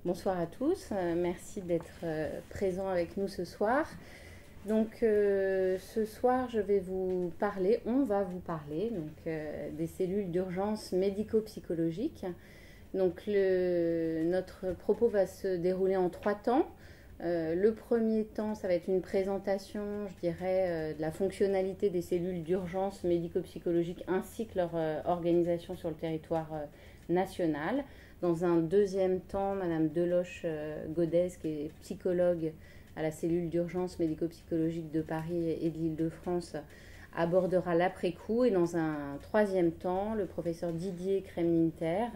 Bonsoir à tous, merci d'être présents avec nous ce soir. Donc ce soir on va vous parler des cellules d'urgence médico-psychologique. Donc notre propos va se dérouler en 3 temps. Le premier temps, ça va être une présentation, je dirais, de la fonctionnalité des cellules d'urgence médico-psychologique ainsi que leur organisation sur le territoire national. Dans un deuxième temps, Madame Deloche-Godez, qui est psychologue à la cellule d'urgence médico-psychologique de Paris et de l'Île-de-France, abordera l'après-coup. Et dans un troisième temps, le professeur Didier Kremlinter,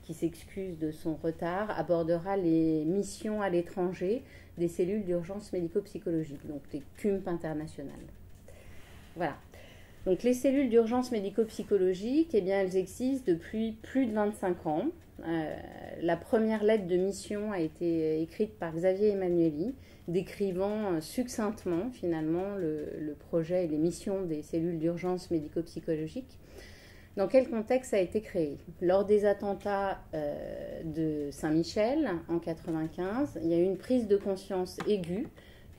qui s'excuse de son retard, abordera les missions à l'étranger des cellules d'urgence médico-psychologique, donc des CUMP internationales. Voilà. Donc les cellules d'urgence médico-psychologique, eh bien, elles existent depuis plus de 25 ans. La première lettre de mission a été écrite par Xavier Emmanuelli, décrivant succinctement finalement le projet et les missions des cellules d'urgence médico-psychologique. Dans quel contexte ça a été créé? Lors des attentats de Saint-Michel en 1995, il y a eu une prise de conscience aiguë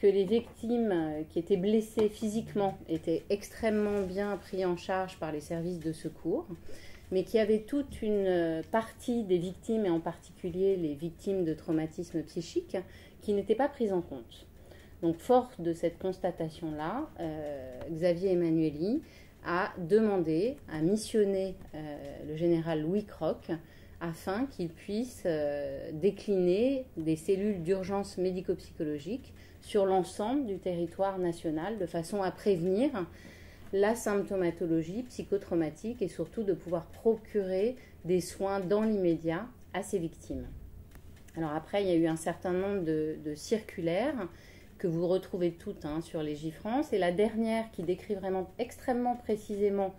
que les victimes qui étaient blessées physiquement étaient extrêmement bien prises en charge par les services de secours, mais qu'il y avait toute une partie des victimes, et en particulier les victimes de traumatismes psychiques, qui n'étaient pas prises en compte. Donc, fort de cette constatation-là, Xavier Emmanuelli a demandé, a missionné le général Louis Croc afin qu'il puisse décliner des cellules d'urgence médico-psychologique sur l'ensemble du territoire national de façon à prévenir la symptomatologie psychotraumatique et surtout de pouvoir procurer des soins dans l'immédiat à ces victimes. Alors après, il y a eu un certain nombre de circulaires que vous retrouvez toutes sur les J-France, et la dernière qui décrit vraiment extrêmement précisément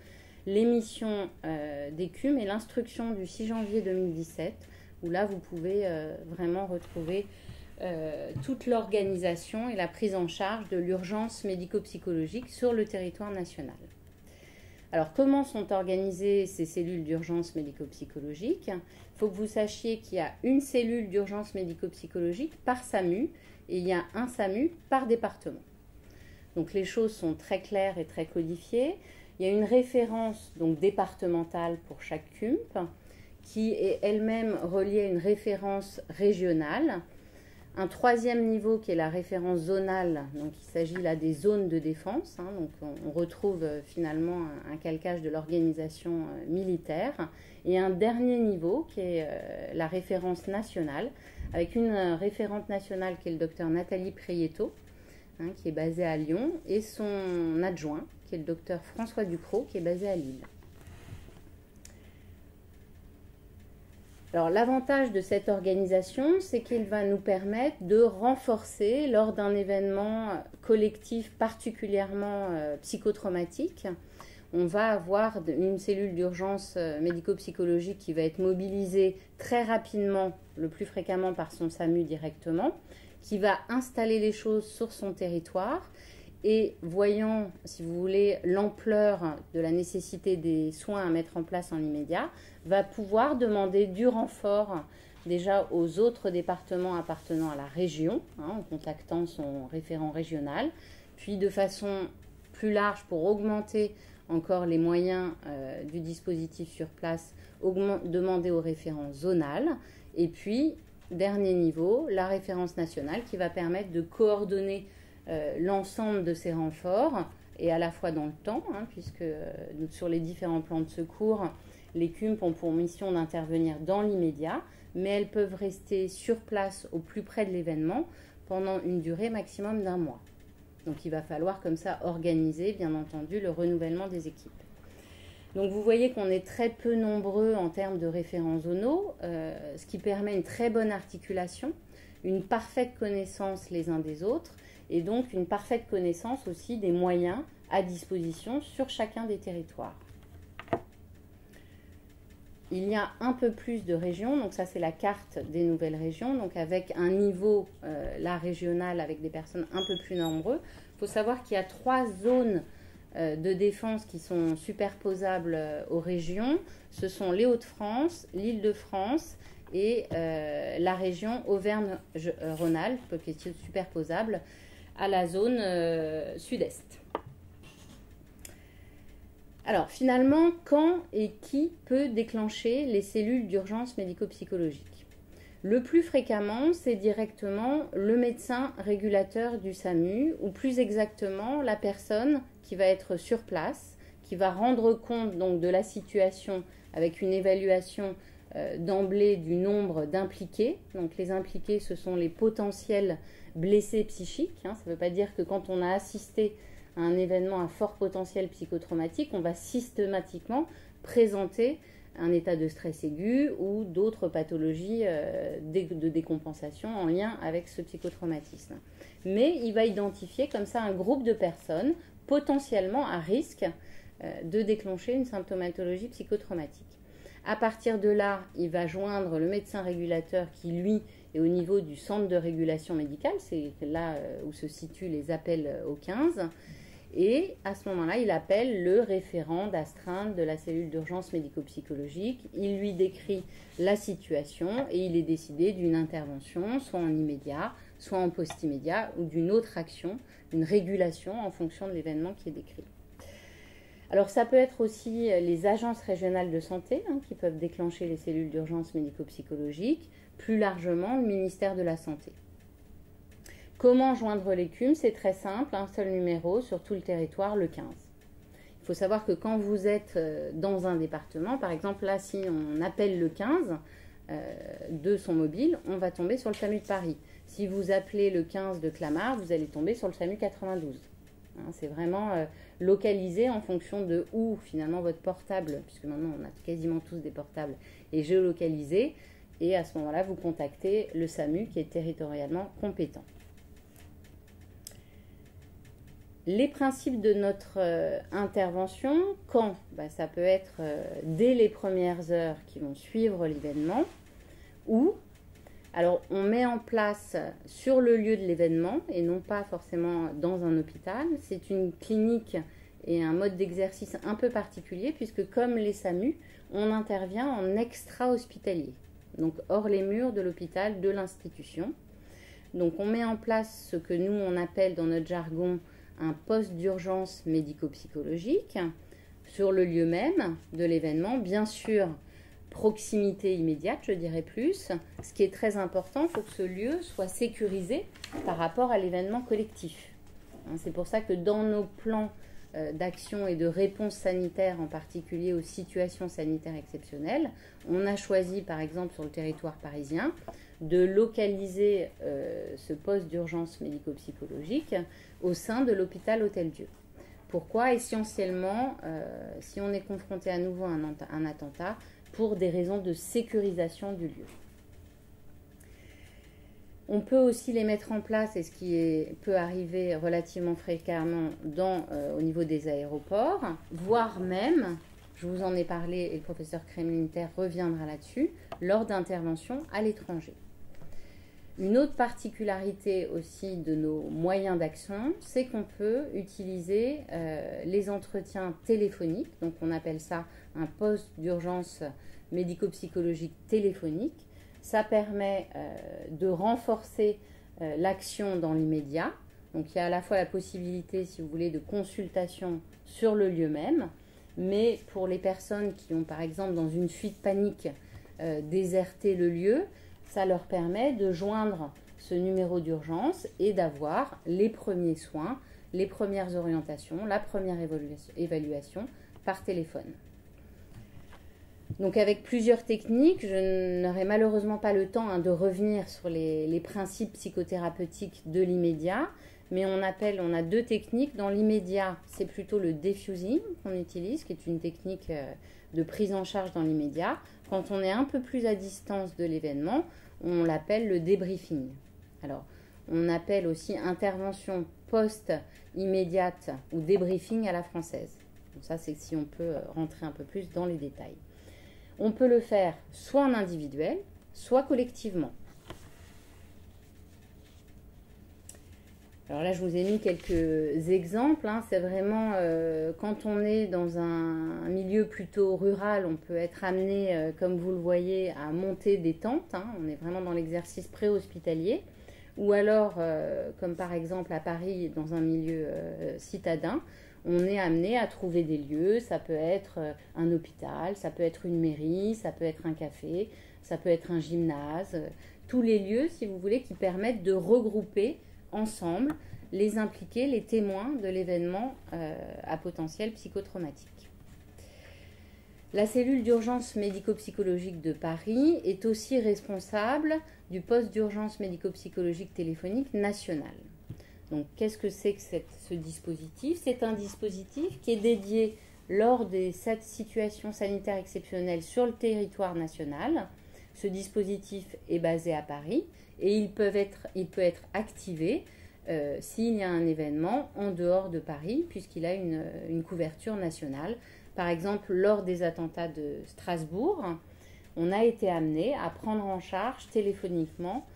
les missions des CUM et l'instruction du 6 janvier 2017, où là vous pouvez vraiment retrouver toute l'organisation et la prise en charge de l'urgence médico-psychologique sur le territoire national. Alors, comment sont organisées ces cellules d'urgence médico-psychologique? Il faut que vous sachiez qu'il y a une cellule d'urgence médico-psychologique par SAMU, et il y a un SAMU par département. Donc, les choses sont très claires et très codifiées. Il y a une référence donc départementale pour chaque CUMP, qui est elle-même reliée à une référence régionale. Un troisième niveau qui est la référence zonale, donc il s'agit là des zones de défense, donc on retrouve finalement un calcage de l'organisation militaire, et un dernier niveau qui est la référence nationale, avec une référente nationale qui est le docteur Nathalie Prieto, qui est basée à Lyon, et son adjoint qui est le docteur François Ducrot, qui est basé à Lille. Alors, l'avantage de cette organisation, c'est qu'il va nous permettre de renforcer, lors d'un événement collectif particulièrement psychotraumatique, on va avoir une cellule d'urgence médico-psychologique qui va être mobilisée très rapidement, le plus fréquemment par son SAMU directement, qui va installer les choses sur son territoire. Et voyant, si vous voulez, l'ampleur de la nécessité des soins à mettre en place en immédiat, va pouvoir demander du renfort déjà aux autres départements appartenant à la région, en contactant son référent régional, puis de façon plus large pour augmenter encore les moyens du dispositif sur place, demander au référent zonal, et puis, dernier niveau, la référence nationale qui va permettre de coordonner l'ensemble de ces renforts, et à la fois dans le temps, puisque sur les différents plans de secours, les CUMP ont pour mission d'intervenir dans l'immédiat, mais elles peuvent rester sur place au plus près de l'événement pendant une durée maximum d'1 mois. Donc il va falloir comme ça organiser, bien entendu, le renouvellement des équipes. Donc vous voyez qu'on est très peu nombreux en termes de référents zonaux, ce qui permet une très bonne articulation, une parfaite connaissance les uns des autres, et donc une parfaite connaissance aussi des moyens à disposition sur chacun des territoires. Il y a un peu plus de régions, donc ça c'est la carte des nouvelles régions, donc avec un niveau là régional avec des personnes un peu plus nombreuses. Il faut savoir qu'il y a 3 zones de défense qui sont superposables aux régions. Ce sont les Hauts-de-France, l'Île-de-France et la région Auvergne-Rhône-Alpes, qui est superposable à la zone sud-est. Alors finalement, quand et qui peut déclencher les cellules d'urgence médico-psychologique? Le plus fréquemment, c'est directement le médecin régulateur du SAMU, ou plus exactement la personne qui va être sur place, qui va rendre compte donc de la situation avec une évaluation d'emblée du nombre d'impliqués. Donc les impliqués, ce sont les potentiels blessés psychiques. Ça ne veut pas dire que quand on a assisté à un événement à fort potentiel psychotraumatique, on va systématiquement présenter un état de stress aigu ou d'autres pathologies de décompensation en lien avec ce psychotraumatisme. Mais il va identifier comme ça un groupe de personnes potentiellement à risque de déclencher une symptomatologie psychotraumatique. À partir de là, il va joindre le médecin régulateur qui, lui, est au niveau du centre de régulation médicale, c'est là où se situent les appels au 15, et à ce moment-là, il appelle le référent d'astreinte de la cellule d'urgence médico-psychologique, il lui décrit la situation et il est décidé d'une intervention, soit en immédiat, soit en post-immédiat, ou d'une autre action, une régulation en fonction de l'événement qui est décrit. Alors ça peut être aussi les agences régionales de santé qui peuvent déclencher les cellules d'urgence médico-psychologique, plus largement le ministère de la Santé. Comment joindre l'ECUM? C'est très simple, un seul numéro sur tout le territoire, le 15. Il faut savoir que quand vous êtes dans un département, par exemple là si on appelle le 15 de son mobile, on va tomber sur le SAMU de Paris. Si vous appelez le 15 de Clamart, vous allez tomber sur le SAMU 92. C'est vraiment localisé en fonction de où finalement votre portable, puisque maintenant on a quasiment tous des portables, est géolocalisé, et à ce moment-là vous contactez le SAMU qui est territorialement compétent. Les principes de notre intervention, quand? Ça peut être dès les premières heures qui vont suivre l'événement, ou alors on met en place sur le lieu de l'événement et non pas forcément dans un hôpital. C'est une clinique et un mode d'exercice un peu particulier puisque comme les SAMU, on intervient en extra-hospitalier, donc hors les murs de l'hôpital, de l'institution. Donc on met en place ce que nous on appelle dans notre jargon un poste d'urgence médico-psychologique sur le lieu même de l'événement, bien sûr proximité immédiate, je dirais plus. Ce qui est très important, il faut que ce lieu soit sécurisé par rapport à l'événement collectif. C'est pour ça que dans nos plans d'action et de réponse sanitaire, en particulier aux situations sanitaires exceptionnelles, on a choisi par exemple sur le territoire parisien de localiser ce poste d'urgence médico-psychologique au sein de l'hôpital Hôtel-Dieu. Pourquoi? Essentiellement, si on est confronté à nouveau à un attentat, pour des raisons de sécurisation du lieu. On peut aussi les mettre en place, et ce qui peut arriver relativement fréquemment au niveau des aéroports, voire même, je vous en ai parlé et le professeur Kremlinter reviendra là-dessus, lors d'interventions à l'étranger. Une autre particularité aussi de nos moyens d'action, c'est qu'on peut utiliser les entretiens téléphoniques, donc on appelle ça un poste d'urgence médico-psychologique téléphonique. Ça permet de renforcer l'action dans l'immédiat. Donc il y a à la fois la possibilité, si vous voulez, de consultation sur le lieu même, mais pour les personnes qui ont par exemple dans une fuite panique déserté le lieu, ça leur permet de joindre ce numéro d'urgence et d'avoir les premiers soins, les premières orientations, la première évaluation par téléphone. Donc avec plusieurs techniques, je n'aurai malheureusement pas le temps de revenir sur les principes psychothérapeutiques de l'immédiat, mais on a deux techniques. Dans l'immédiat, c'est plutôt le diffusing qu'on utilise, qui est une technique de prise en charge dans l'immédiat. Quand on est un peu plus à distance de l'événement, on l'appelle le débriefing. Alors, on appelle aussi intervention post-immédiate ou débriefing à la française. Donc ça, c'est si on peut rentrer un peu plus dans les détails. On peut le faire soit en individuel, soit collectivement. Alors là, je vous ai mis quelques exemples. Hein. C'est vraiment quand on est dans un milieu plutôt rural, on peut être amené, comme vous le voyez, à monter des tentes. Hein. On est vraiment dans l'exercice préhospitalier. Ou alors, comme par exemple à Paris, dans un milieu citadin, on est amené à trouver des lieux. Ça peut être un hôpital, ça peut être une mairie, ça peut être un café, ça peut être un gymnase. Tous les lieux, si vous voulez, qui permettent de regrouper ensemble les impliqués, les témoins de l'événement à potentiel psychotraumatique. La cellule d'urgence médico-psychologique de Paris est aussi responsable du poste d'urgence médico-psychologique téléphonique national. Donc, qu'est-ce que c'est que ce dispositif? C'est un dispositif qui est dédié lors des situations sanitaires exceptionnelles sur le territoire national. Ce dispositif est basé à Paris et il peut être activé s'il y a un événement en dehors de Paris, puisqu'il a une couverture nationale. Par exemple, lors des attentats de Strasbourg, on a été amené à prendre en charge téléphoniquement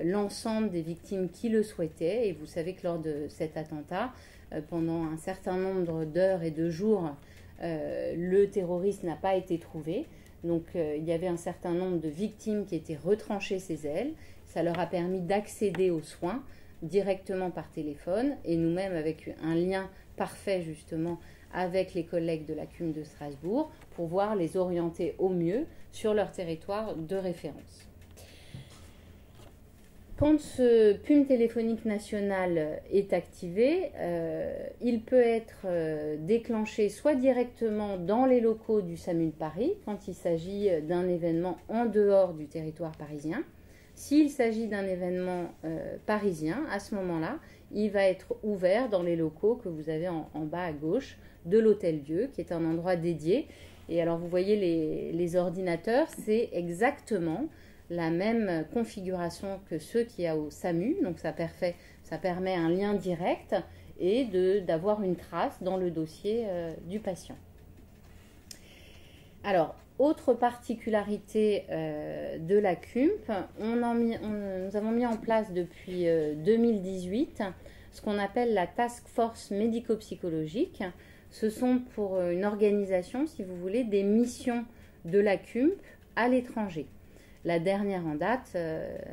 l'ensemble des victimes qui le souhaitaient. Et vous savez que lors de cet attentat, pendant un certain nombre d'heures et de jours, le terroriste n'a pas été trouvé. Donc il y avait un certain nombre de victimes qui étaient retranchées chez elles. Ça leur a permis d'accéder aux soins directement par téléphone et nous-mêmes avec un lien parfait justement avec les collègues de la CUM de Strasbourg pour pouvoir les orienter au mieux sur leur territoire de référence. Quand ce PUM téléphonique national est activé, il peut être déclenché soit directement dans les locaux du SAMU de Paris, quand il s'agit d'un événement en dehors du territoire parisien. S'il s'agit d'un événement parisien, à ce moment-là, il va être ouvert dans les locaux que vous avez en bas à gauche de l'Hôtel-Dieu, qui est un endroit dédié. Et alors, vous voyez les ordinateurs, c'est exactement la même configuration que ceux qu'il y a au SAMU. Donc, ça permet un lien direct et d'avoir une trace dans le dossier du patient. Alors, autre particularité de la CUMP, nous avons mis en place depuis 2018 ce qu'on appelle la Task Force médico-psychologique. Ce sont pour une organisation, si vous voulez, des missions de la CUMP à l'étranger. La dernière en date,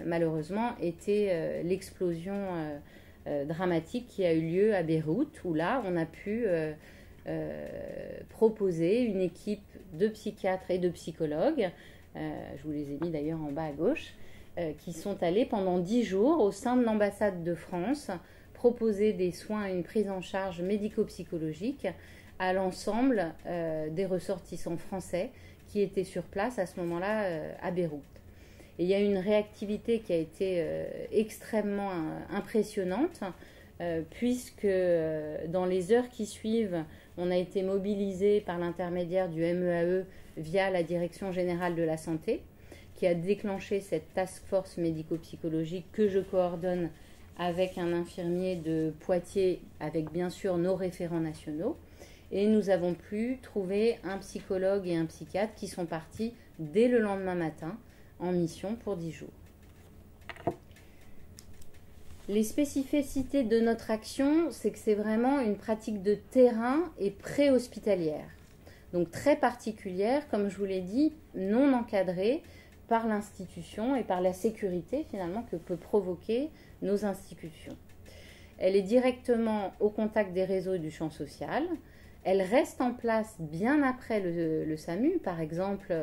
malheureusement, était l'explosion dramatique qui a eu lieu à Beyrouth, où là, on a pu proposer une équipe de psychiatres et de psychologues, je vous les ai mis d'ailleurs en bas à gauche, qui sont allés pendant 10 jours au sein de l'ambassade de France proposer des soins et une prise en charge médico-psychologique à l'ensemble des ressortissants français qui étaient sur place à ce moment-là à Beyrouth. Et il y a une réactivité qui a été extrêmement impressionnante puisque dans les heures qui suivent, on a été mobilisé par l'intermédiaire du MEAE via la Direction générale de la santé qui a déclenché cette task force médico-psychologique que je coordonne avec un infirmier de Poitiers, avec bien sûr nos référents nationaux. Et nous avons pu trouver un psychologue et un psychiatre qui sont partis dès le lendemain matin en mission pour 10 jours. Les spécificités de notre action, c'est que c'est vraiment une pratique de terrain et préhospitalière. Donc très particulière, comme je vous l'ai dit, non encadrée par l'institution et par la sécurité finalement que peut provoquer nos institutions. Elle est directement au contact des réseaux du champ social. Elle reste en place bien après le SAMU, par exemple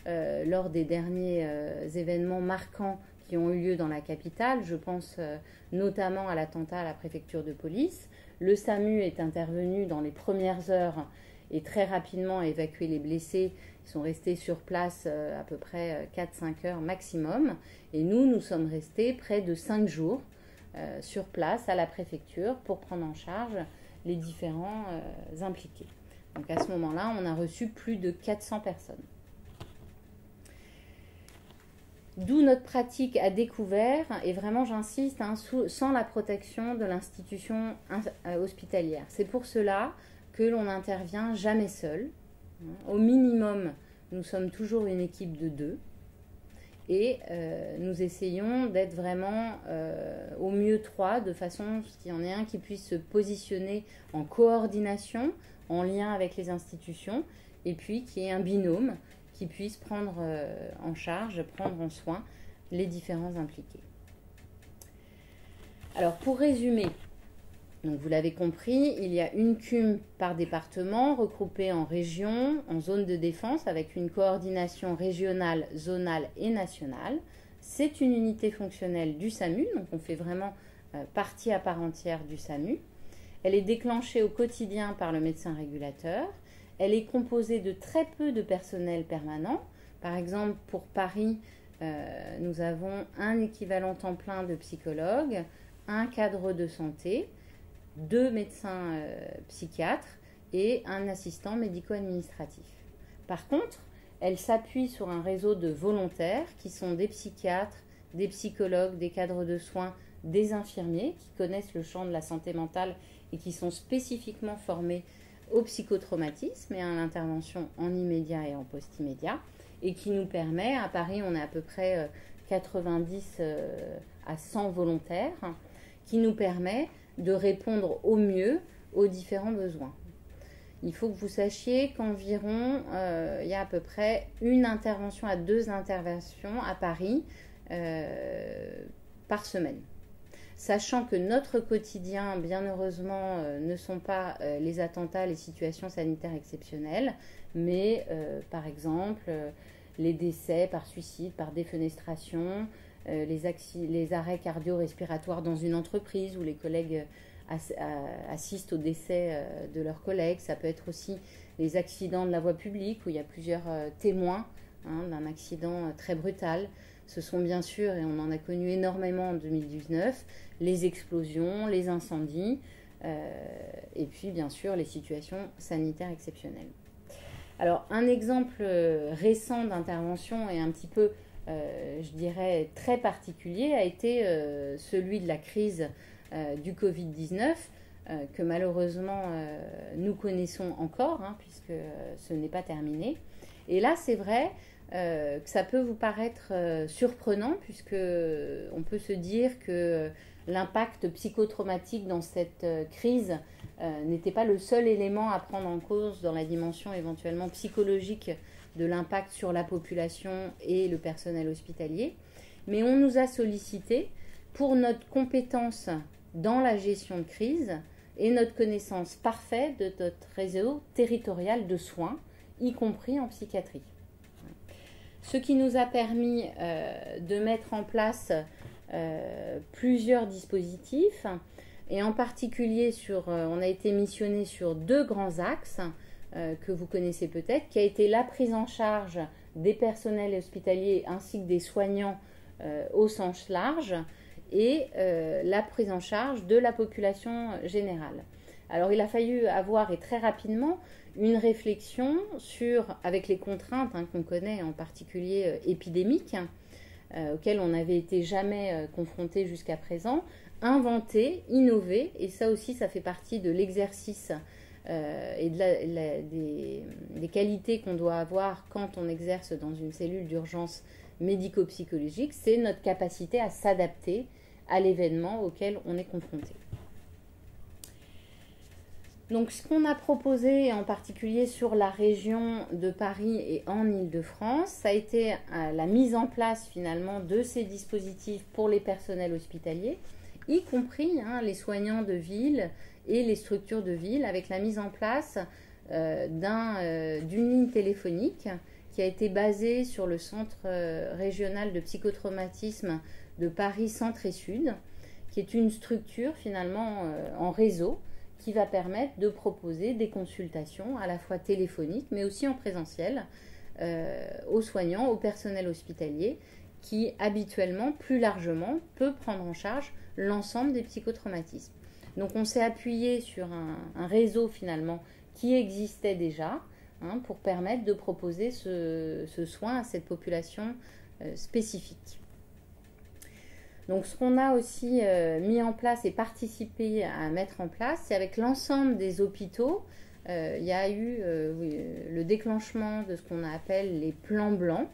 lors des derniers événements marquants qui ont eu lieu dans la capitale. Je pense notamment à l'attentat à la préfecture de police. Le SAMU est intervenu dans les premières heures et très rapidement a évacué les blessés. Ils sont restés sur place à peu près 4-5 heures maximum. Et nous sommes restés près de 5 jours sur place à la préfecture pour prendre en charge les différents impliqués. Donc à ce moment-là, on a reçu plus de 400 personnes. D'où notre pratique à découvert, et vraiment j'insiste, sans la protection de l'institution hospitalière. C'est pour cela que l'on n'intervient jamais seul. Au minimum, nous sommes toujours une équipe de 2. Et nous essayons d'être vraiment au mieux trois, de façon qu'il y en ait un qui puisse se positionner en coordination, en lien avec les institutions, et puis qu'il y ait un binôme qui puisse prendre en charge, prendre en soin les différents impliqués. Alors pour résumer, donc vous l'avez compris, il y a une CUM par département regroupée en régions, en zones de défense avec une coordination régionale, zonale et nationale. C'est une unité fonctionnelle du SAMU, donc on fait vraiment partie à part entière du SAMU. Elle est déclenchée au quotidien par le médecin régulateur. Elle est composée de très peu de personnel permanent. Par exemple, pour Paris, nous avons un équivalent temps plein de psychologues, un cadre de santé, 2 médecins psychiatres et un assistant médico-administratif. Par contre, elle s'appuie sur un réseau de volontaires qui sont des psychiatres, des psychologues, des cadres de soins, des infirmiers qui connaissent le champ de la santé mentale et qui sont spécifiquement formés au psychotraumatisme et à l'intervention en immédiat et en post-immédiat, et qui nous permet, à Paris on est à peu près 90 à 100 volontaires, qui nous permet de répondre au mieux aux différents besoins. Il faut que vous sachiez qu'environ, il y a à peu près 1 intervention à 2 interventions à Paris par semaine. Sachant que notre quotidien, bien heureusement, ne sont pas les attentats, les situations sanitaires exceptionnelles, mais par exemple les décès par suicide, par défenestration, les arrêts cardio-respiratoires dans une entreprise où les collègues assistent au décès de leurs collègues. Ça peut être aussi les accidents de la voie publique où il y a plusieurs témoins d'un accident très brutal. Ce sont bien sûr, et on en a connu énormément en 2019, les explosions, les incendies, et puis bien sûr les situations sanitaires exceptionnelles. Alors un exemple récent d'intervention et un petit peu, je dirais, très particulier a été celui de la crise du Covid-19, que malheureusement nous connaissons encore, puisque ce n'est pas terminé. Et là, c'est vrai que ça peut vous paraître surprenant, puisque on peut se dire que l'impact psychotraumatique dans cette crise n'était pas le seul élément à prendre en cause dans la dimension éventuellement psychologique de l'impact sur la population et le personnel hospitalier. Mais on nous a sollicité pour notre compétence dans la gestion de crise et notre connaissance parfaite de notre réseau territorial de soins, y compris en psychiatrie. Ce qui nous a permis de mettre en place plusieurs dispositifs, et en particulier on a été missionné sur 2 grands axes que vous connaissez peut-être, qui a été la prise en charge des personnels hospitaliers ainsi que des soignants au sens large, et la prise en charge de la population générale. Alors il a fallu avoir, et très rapidement, une réflexion avec les contraintes qu'on connaît, en particulier épidémiques, auxquelles on n'avait été jamais confronté jusqu'à présent, inventer, innover, et ça aussi ça fait partie de l'exercice et des qualités qu'on doit avoir quand on exerce dans une cellule d'urgence médico-psychologique, c'est notre capacité à s'adapter à l'événement auquel on est confronté. Donc ce qu'on a proposé, en particulier sur la région de Paris et en Île-de-France, ça a été la mise en place finalement de ces dispositifs pour les personnels hospitaliers, y compris les soignants de ville et les structures de ville, avec la mise en place d'une ligne téléphonique qui a été basée sur le centre régional de psychotraumatisme de Paris Centre et Sud, qui est une structure finalement en réseau qui va permettre de proposer des consultations à la fois téléphoniques mais aussi en présentiel aux soignants, au personnel hospitalier qui habituellement, plus largement, peut prendre en charge l'ensemble des psychotraumatismes. Donc on s'est appuyé sur un réseau finalement qui existait déjà pour permettre de proposer ce soin à cette population spécifique. Donc ce qu'on a aussi mis en place et participé à mettre en place, c'est avec l'ensemble des hôpitaux, il y a eu le déclenchement de ce qu'on appelle les plans blancs,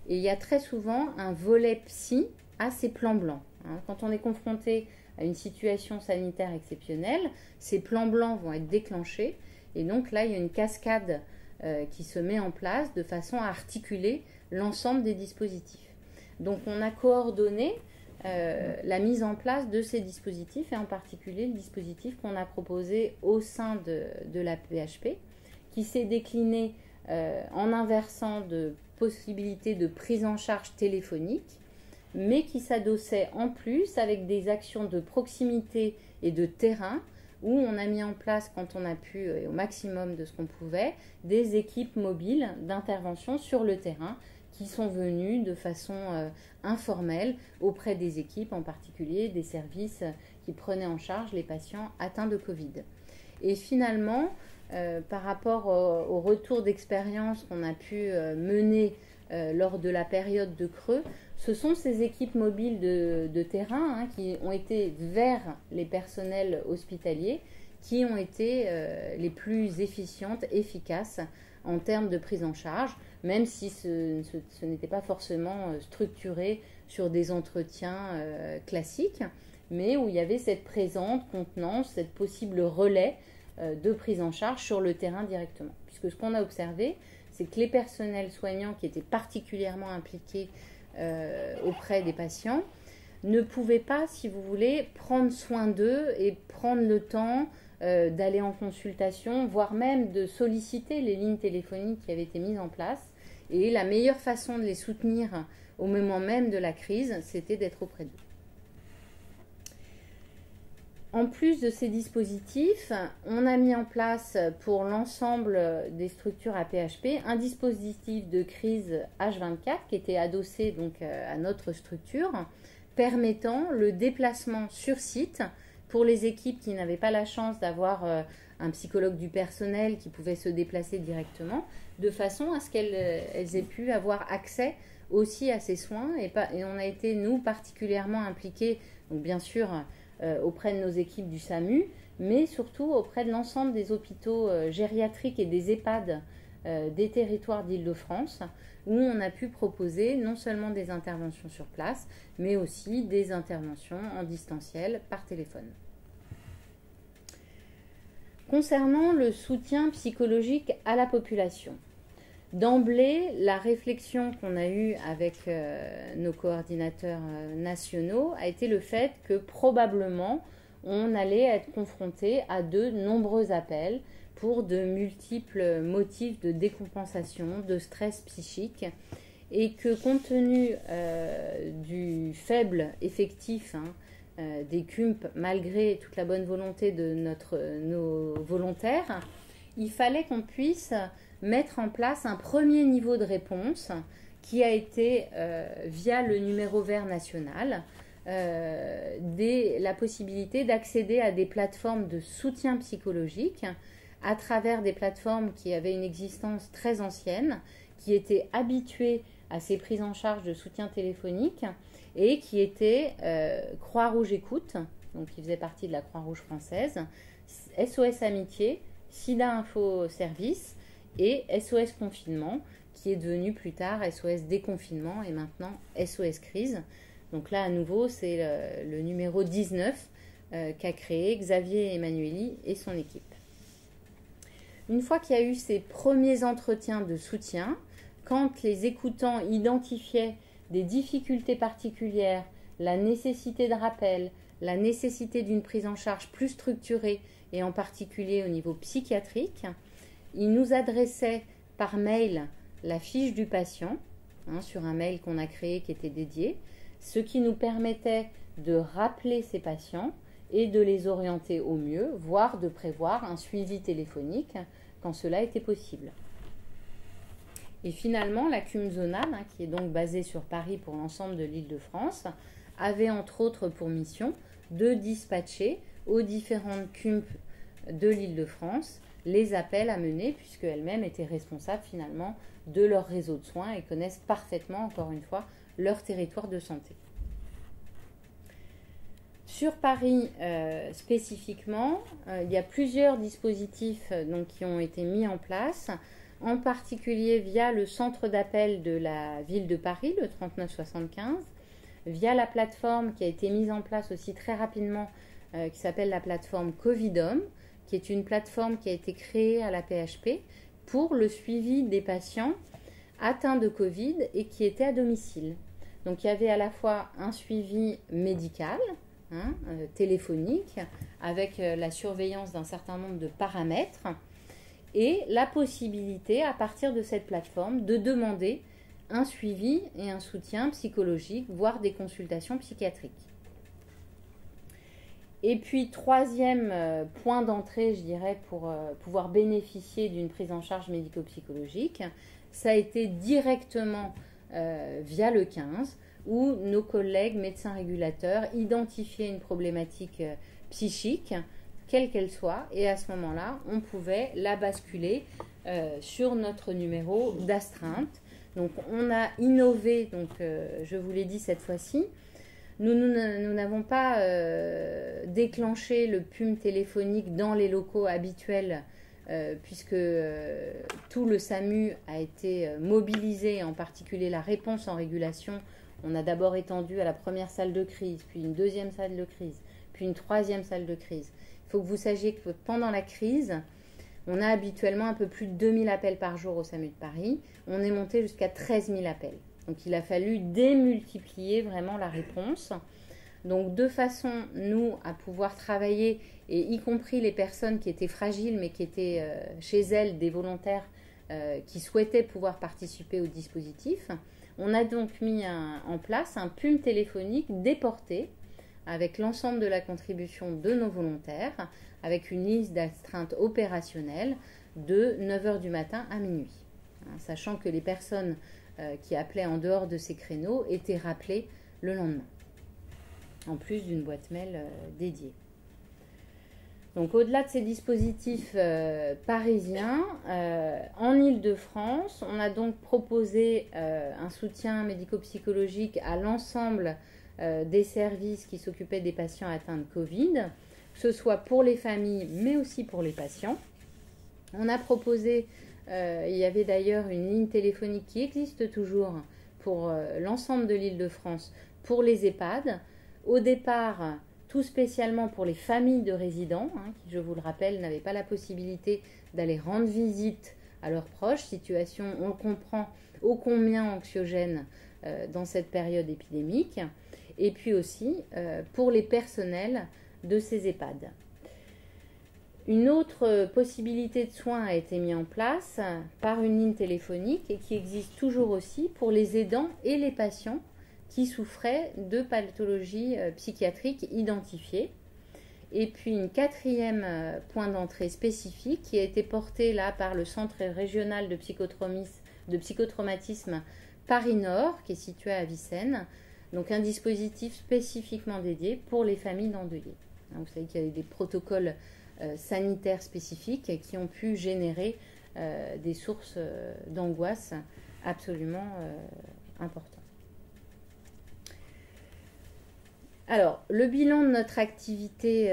Et il y a très souvent un volet psy à ces plans blancs. Quand on est confronté à une situation sanitaire exceptionnelle, ces plans blancs vont être déclenchés. Et donc là, il y a une cascade qui se met en place de façon à articuler l'ensemble des dispositifs. Donc on a coordonné la mise en place de ces dispositifs et en particulier le dispositif qu'on a proposé au sein de la PHP qui s'est décliné en inversant de possibilités de prise en charge téléphonique mais qui s'adossait en plus avec des actions de proximité et de terrain où on a mis en place, quand on a pu, au maximum de ce qu'on pouvait, des équipes mobiles d'intervention sur le terrain qui sont venues de façon informelle auprès des équipes, en particulier des services qui prenaient en charge les patients atteints de Covid. Et finalement, par rapport au retour d'expérience qu'on a pu mener lors de la période de creux, ce sont ces équipes mobiles de terrain qui ont été vers les personnels hospitaliers qui ont été les plus efficientes, efficaces en termes de prise en charge, même si ce n'était pas forcément structuré sur des entretiens classiques, mais où il y avait cette présente contenance, cette possible relais de prise en charge sur le terrain directement. Puisque ce qu'on a observé, c'est que les personnels soignants qui étaient particulièrement impliqués auprès des patients ne pouvaient pas, si vous voulez, prendre soin d'eux et prendre le temps d'aller en consultation, voire même de solliciter les lignes téléphoniques qui avaient été mises en place. Et la meilleure façon de les soutenir au moment même de la crise, c'était d'être auprès d'eux. En plus de ces dispositifs, on a mis en place pour l'ensemble des structures à PHP un dispositif de crise H24 qui était adossé donc à notre structure, permettant le déplacement sur site pour les équipes qui n'avaient pas la chance d'avoir un psychologue du personnel qui pouvait se déplacer directement, de façon à ce qu'elles aient pu avoir accès aussi à ces soins. Et on a été, nous, particulièrement impliqués, donc bien sûr, auprès de nos équipes du SAMU, mais surtout auprès de l'ensemble des hôpitaux gériatriques et des EHPAD des territoires d'Île-de-France, où on a pu proposer non seulement des interventions sur place, mais aussi des interventions en distanciel par téléphone. Concernant le soutien psychologique à la population, d'emblée, la réflexion qu'on a eue avec nos coordinateurs nationaux a été le fait que probablement on allait être confronté à de nombreux appels pour de multiples motifs de décompensation, de stress psychique, et que compte tenu du faible effectif des CUMP, malgré toute la bonne volonté de nos volontaires, il fallait qu'on puisse mettre en place un premier niveau de réponse qui a été, via le numéro vert national, la possibilité d'accéder à des plateformes de soutien psychologique à travers des plateformes qui avaient une existence très ancienne, qui étaient habituées à ces prises en charge de soutien téléphonique et qui étaient Croix-Rouge Écoute, donc qui faisait partie de la Croix-Rouge française, SOS Amitié, SIDA Info Service et SOS Confinement, qui est devenu plus tard SOS Déconfinement et maintenant SOS Crise. Donc là, à nouveau, c'est le numéro 19 qu'a créé Xavier Emmanueli et son équipe. Une fois qu'il y a eu ces premiers entretiens de soutien, quand les écoutants identifiaient des difficultés particulières, la nécessité de rappel, la nécessité d'une prise en charge plus structurée et en particulier au niveau psychiatrique, ils nous adressaient par mail la fiche du patient, sur un mail qu'on a créé qui était dédié, ce qui nous permettait de rappeler ces patients et de les orienter au mieux, voire de prévoir un suivi téléphonique quand cela était possible. Et finalement, la CUM zonale, qui est donc basée sur Paris pour l'ensemble de l'Île-de-France, avait entre autres pour mission de dispatcher aux différentes CUM de l'Île-de-France les appels à mener, puisqu'elles-mêmes étaient responsables finalement de leur réseau de soins et connaissent parfaitement, encore une fois, leur territoire de santé. Sur Paris spécifiquement, il y a plusieurs dispositifs qui ont été mis en place. en particulier via le centre d'appel de la ville de Paris, le 3975, via la plateforme qui a été mise en place aussi très rapidement, qui s'appelle la plateforme Covidom, qui est une plateforme qui a été créée à la PHP pour le suivi des patients atteints de Covid et qui étaient à domicile. Donc il y avait à la fois un suivi médical, téléphonique, avec la surveillance d'un certain nombre de paramètres, et la possibilité, à partir de cette plateforme, de demander un suivi et un soutien psychologique, voire des consultations psychiatriques. Et puis, troisième point d'entrée, je dirais, pour pouvoir bénéficier d'une prise en charge médico-psychologique, ça a été directement via le 15, où nos collègues médecins régulateurs identifiaient une problématique psychique, quelle qu'elle soit, et à ce moment-là, on pouvait la basculer sur notre numéro d'astreinte. Donc, on a innové, donc, je vous l'ai dit cette fois-ci, nous n'avons pas déclenché le PUM téléphonique dans les locaux habituels, puisque tout le SAMU a été mobilisé, en particulier la réponse en régulation. On a d'abord étendu à la première salle de crise, puis une deuxième salle de crise, puis une troisième salle de crise. Il faut que vous sachiez que pendant la crise, on a habituellement un peu plus de 2000 appels par jour au SAMU de Paris. On est monté jusqu'à 13 000 appels. Donc il a fallu démultiplier vraiment la réponse. Donc de façon, nous, à pouvoir travailler, et y compris les personnes qui étaient fragiles, mais qui étaient chez elles des volontaires qui souhaitaient pouvoir participer au dispositif, on a donc mis en place un PUM téléphonique déporté avec l'ensemble de la contribution de nos volontaires, avec une liste d'astreinte opérationnelle de 9h du matin à minuit. Sachant que les personnes qui appelaient en dehors de ces créneaux étaient rappelées le lendemain, en plus d'une boîte mail dédiée. Donc au-delà de ces dispositifs parisiens, en Île-de-France, on a donc proposé un soutien médico-psychologique à l'ensemble des services qui s'occupaient des patients atteints de Covid, que ce soit pour les familles, mais aussi pour les patients. On a proposé, il y avait d'ailleurs une ligne téléphonique qui existe toujours pour l'ensemble de l'Île-de-France, pour les EHPAD. Au départ, tout spécialement pour les familles de résidents, qui, je vous le rappelle, n'avaient pas la possibilité d'aller rendre visite à leurs proches, situation, on le comprend, ô combien anxiogène dans cette période épidémique, et puis aussi pour les personnels de ces EHPAD. Une autre possibilité de soins a été mise en place par une ligne téléphonique et qui existe toujours aussi pour les aidants et les patients qui souffraient de pathologies psychiatriques identifiées. Et puis une quatrième point d'entrée spécifique qui a été porté là par le Centre régional de psychotraumatisme Paris-Nord, qui est situé à Avicenne. Donc un dispositif spécifiquement dédié pour les familles d'endeuillés. Vous savez qu'il y a des protocoles sanitaires spécifiques qui ont pu générer des sources d'angoisse absolument importantes. Alors, le bilan de notre activité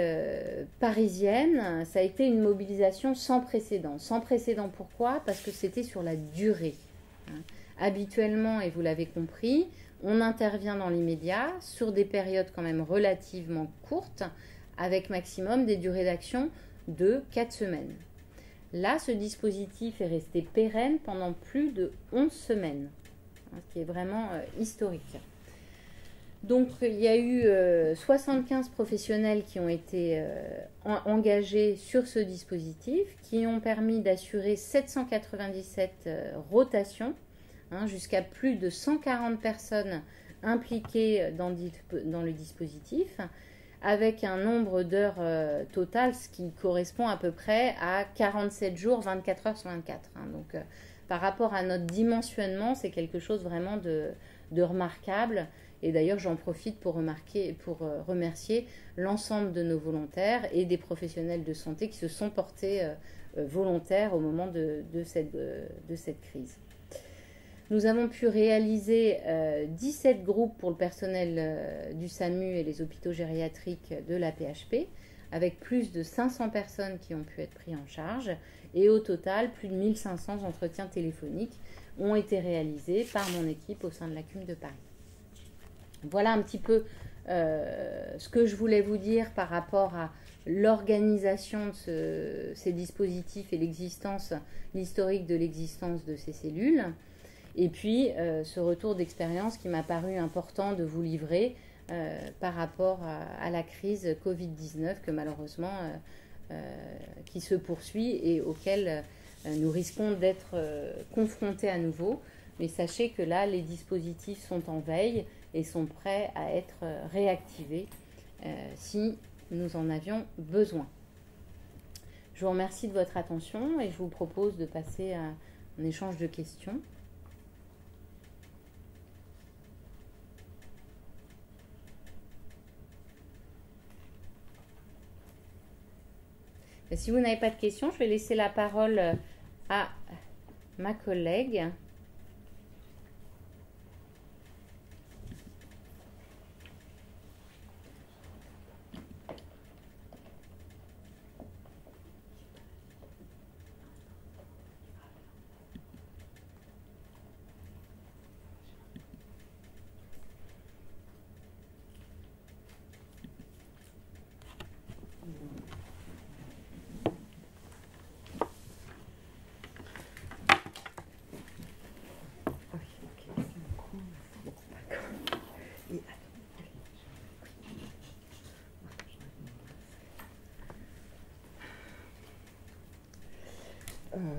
parisienne, ça a été une mobilisation sans précédent. Sans précédent pourquoi ? Parce que c'était sur la durée. Habituellement, et vous l'avez compris, on intervient dans l'immédiat sur des périodes quand même relativement courtes, avec maximum des durées d'action de 4 semaines. Là, ce dispositif est resté pérenne pendant plus de 11 semaines, ce qui est vraiment historique. Donc, il y a eu 75 professionnels qui ont été engagés sur ce dispositif, qui ont permis d'assurer 797 rotations, jusqu'à plus de 140 personnes impliquées dans le dispositif, avec un nombre d'heures totales, ce qui correspond à peu près à 47 jours, 24 heures sur 24. Donc, par rapport à notre dimensionnement, c'est quelque chose vraiment de remarquable. Et d'ailleurs, j'en profite pour remercier l'ensemble de nos volontaires et des professionnels de santé qui se sont portés volontaires au moment de cette crise. Nous avons pu réaliser 17 groupes pour le personnel du SAMU et les hôpitaux gériatriques de la PHP, avec plus de 500 personnes qui ont pu être prises en charge. Et au total, plus de 1500 entretiens téléphoniques ont été réalisés par mon équipe au sein de la CUM de Paris. Voilà un petit peu ce que je voulais vous dire par rapport à l'organisation de ces dispositifs et l'historique de l'existence de ces cellules. Et puis, ce retour d'expérience qui m'a paru important de vous livrer par rapport à la crise Covid-19 que malheureusement, qui se poursuit et auquel nous risquons d'être confrontés à nouveau. Mais sachez que là, les dispositifs sont en veille et sont prêts à être réactivés si nous en avions besoin. Je vous remercie de votre attention et je vous propose de passer à un échange de questions. Et si vous n'avez pas de questions, je vais laisser la parole à ma collègue.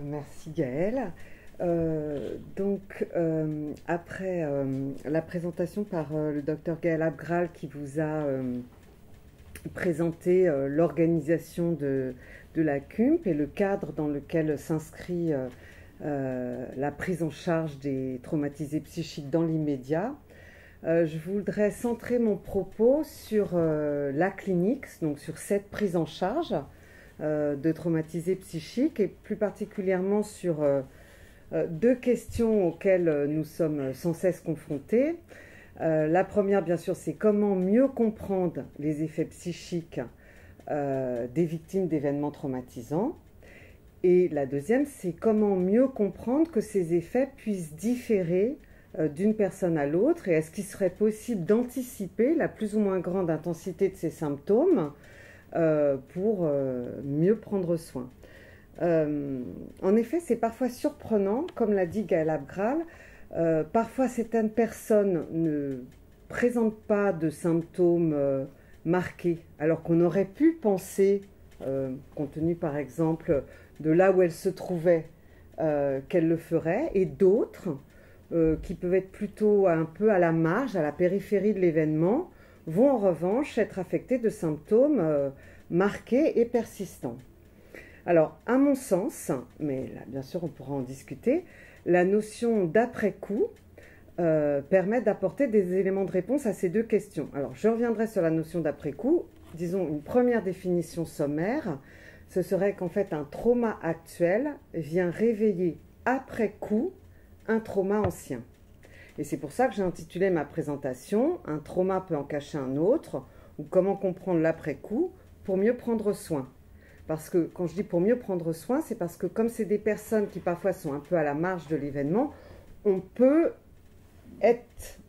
Merci Gaëlle. Après la présentation par le docteur Gaël Abgral qui vous a présenté l'organisation de la CUMP et le cadre dans lequel s'inscrit la prise en charge des traumatisés psychiques dans l'immédiat, je voudrais centrer mon propos sur la clinique, donc sur cette prise en charge de traumatisés psychiques et plus particulièrement sur deux questions auxquelles nous sommes sans cesse confrontés. La première, bien sûr, c'est comment mieux comprendre les effets psychiques des victimes d'événements traumatisants. Et la deuxième, c'est comment mieux comprendre que ces effets puissent différer d'une personne à l'autre et est-ce qu'il serait possible d'anticiper la plus ou moins grande intensité de ces symptômes pour mieux prendre soin. En effet, c'est parfois surprenant, comme l'a dit Gaël Abgral, parfois certaines personnes ne présentent pas de symptômes marqués, alors qu'on aurait pu penser, compte tenu par exemple de là où elles se trouvaient, qu'elles le feraient, et d'autres qui peuvent être plutôt un peu à la marge, à la périphérie de l'événement, vont en revanche être affectés de symptômes marqués et persistants. Alors, à mon sens, mais là, bien sûr on pourra en discuter, la notion d'après-coup permet d'apporter des éléments de réponse à ces deux questions. Alors, je reviendrai sur la notion d'après-coup. Disons, une première définition sommaire, ce serait qu'en fait un trauma actuel vient réveiller après-coup un trauma ancien. Et c'est pour ça que j'ai intitulé ma présentation « Un trauma peut en cacher un autre » ou « Comment comprendre l'après-coup pour mieux prendre soin ». Parce que quand je dis pour mieux prendre soin, c'est parce que comme c'est des personnes qui parfois sont un peu à la marge de l'événement, on peut être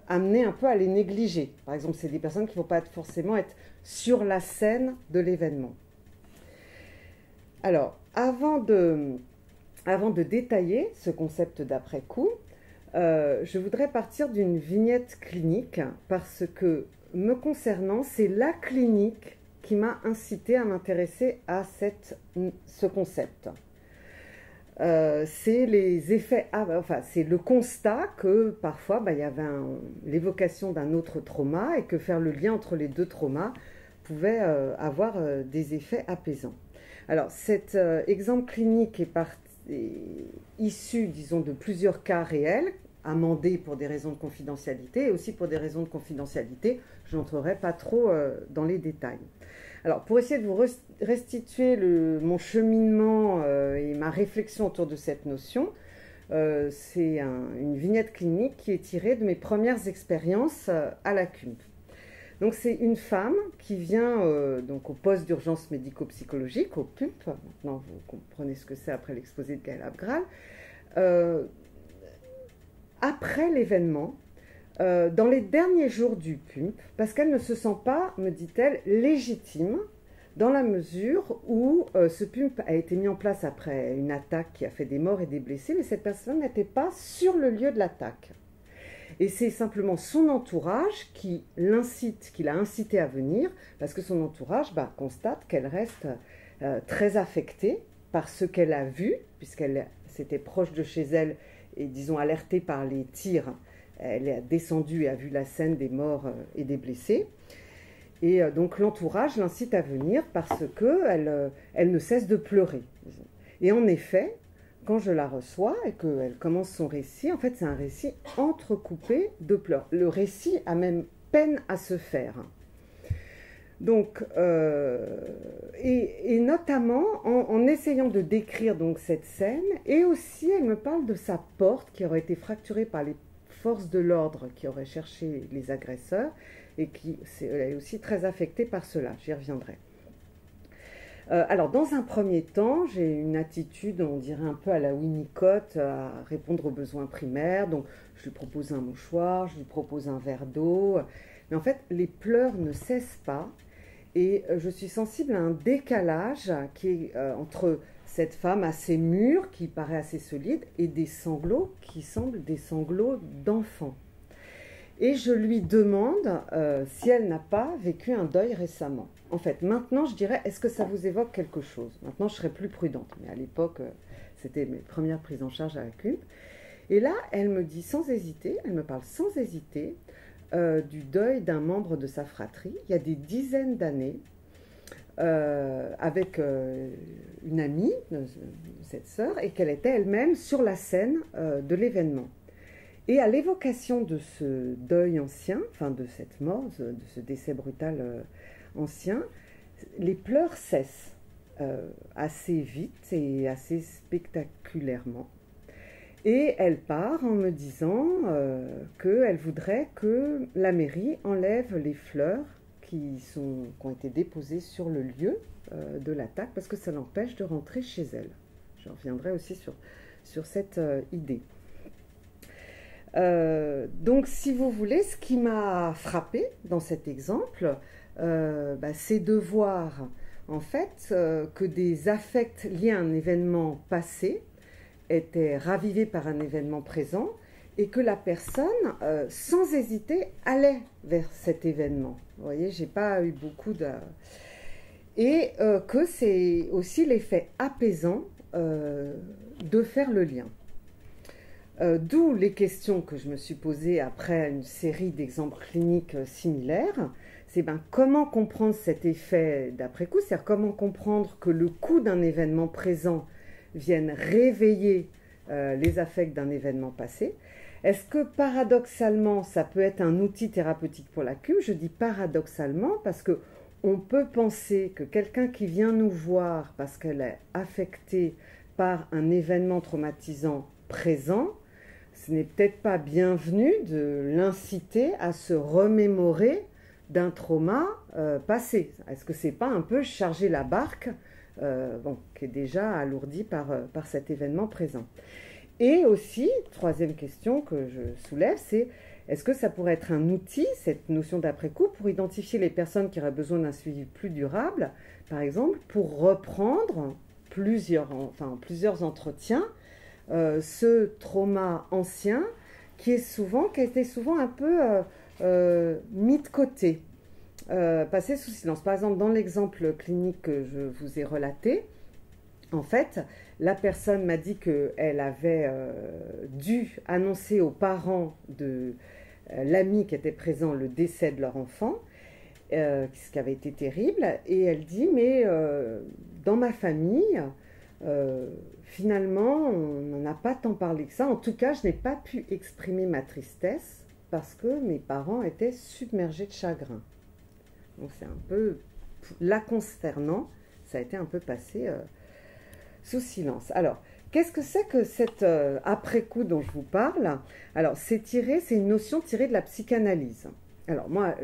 amené un peu à les négliger. Par exemple, c'est des personnes qui ne vont pas forcément être sur la scène de l'événement. Alors, avant de détailler ce concept d'après-coup, je voudrais partir d'une vignette clinique parce que, me concernant, c'est la clinique qui m'a incité à m'intéresser à ce concept. C'est les effets, c'est le constat que parfois il y avait l'évocation d'un autre trauma et que faire le lien entre les deux traumas pouvait avoir des effets apaisants. Alors cet exemple clinique est issu, disons, de plusieurs cas réels, amendés pour des raisons de confidentialité et aussi pour des raisons de confidentialité. Je n'entrerai pas trop dans les détails. Alors, pour essayer de vous restituer mon cheminement et ma réflexion autour de cette notion, c'est une vignette clinique qui est tirée de mes premières expériences à la CUMP. Donc c'est une femme qui vient donc au poste d'urgence médico-psychologique, au PUMP. Maintenant vous comprenez ce que c'est après l'exposé de Gaël Abgral. Après l'événement, dans les derniers jours du PUMP, parce qu'elle ne se sent pas, me dit-elle, légitime, dans la mesure où ce PUMP a été mis en place après une attaque qui a fait des morts et des blessés, mais cette personne n'était pas sur le lieu de l'attaque. Et c'est simplement son entourage qui l'a incité à venir, parce que son entourage constate qu'elle reste très affectée par ce qu'elle a vu, puisqu'elle s'était proche de chez elle et, disons, alertée par les tirs. Elle est descendue et a vu la scène des morts et des blessés. Et donc l'entourage l'incite à venir parce qu'elle ne cesse de pleurer. Et en effet, quand je la reçois et qu'elle commence son récit, en fait c'est un récit entrecoupé de pleurs. Le récit a même peine à se faire. Donc, et notamment en essayant de décrire donc cette scène, et aussi elle me parle de sa porte qui aurait été fracturée par les forces de l'ordre qui auraient cherché les agresseurs, et elle est aussi très affectée par cela, j'y reviendrai. Alors, dans un premier temps, j'ai une attitude, on dirait un peu à la Winnicott, à répondre aux besoins primaires. Donc, je lui propose un mouchoir, je lui propose un verre d'eau. Mais en fait, les pleurs ne cessent pas. Et je suis sensible à un décalage qui est entre cette femme assez mûre, qui paraît assez solide, et des sanglots qui semblent des sanglots d'enfant. Et je lui demande si elle n'a pas vécu un deuil récemment. En fait, maintenant, je dirais, est-ce que ça vous évoque quelque chose? Maintenant, je serais plus prudente. Mais à l'époque, c'était mes premières prises en charge à la CUMP. Et là, elle me dit sans hésiter, elle me parle sans hésiter du deuil d'un membre de sa fratrie, il y a des dizaines d'années, avec une amie de cette sœur, et qu'elle était elle-même sur la scène de l'événement. Et à l'évocation de ce deuil ancien, enfin de cette mort, de ce décès brutal ancien, les pleurs cessent assez vite et assez spectaculairement. Et elle part en me disant qu'elle voudrait que la mairie enlève les fleurs qui ont été déposées sur le lieu de l'attaque, parce que ça l'empêche de rentrer chez elle. Je reviendrai aussi sur cette idée. Donc, si vous voulez, ce qui m'a frappée dans cet exemple, c'est de voir en fait que des affects liés à un événement passé étaient ravivés par un événement présent et que la personne, sans hésiter, allait vers cet événement. Vous voyez, j'ai pas eu beaucoup de... Et que c'est aussi l'effet apaisant de faire le lien. D'où les questions que je me suis posées après une série d'exemples cliniques similaires. C'est comment comprendre cet effet d'après-coup, c'est-à-dire comment comprendre que le coup d'un événement présent vienne réveiller les affects d'un événement passé. Est-ce que paradoxalement, ça peut être un outil thérapeutique pour la CUMP? Je dis paradoxalement parce qu'on peut penser que quelqu'un qui vient nous voir parce qu'elle est affectée par un événement traumatisant présent, ce n'est peut-être pas bienvenu de l'inciter à se remémorer d'un trauma passé. Est-ce que c'est pas un peu charger la barque qui est déjà alourdie par cet événement présent? Et aussi, troisième question que je soulève, c'est est-ce que ça pourrait être un outil, cette notion d'après-coup, pour identifier les personnes qui auraient besoin d'un suivi plus durable, par exemple, pour reprendre plusieurs entretiens, ce trauma ancien qui a été souvent un peu mis de côté, passé sous silence. Par exemple, dans l'exemple clinique que je vous ai relaté, en fait, la personne m'a dit qu'elle avait dû annoncer aux parents de l'ami qui était présent le décès de leur enfant, ce qui avait été terrible, et elle dit, mais dans ma famille, finalement, on n'en a pas tant parlé que ça. En tout cas, je n'ai pas pu exprimer ma tristesse parce que mes parents étaient submergés de chagrin. Donc c'est un peu, la concernant, ça a été un peu passé sous silence. Alors, qu'est-ce que c'est que cet après-coup dont je vous parle? Alors, c'est une notion tirée de la psychanalyse. alors moi,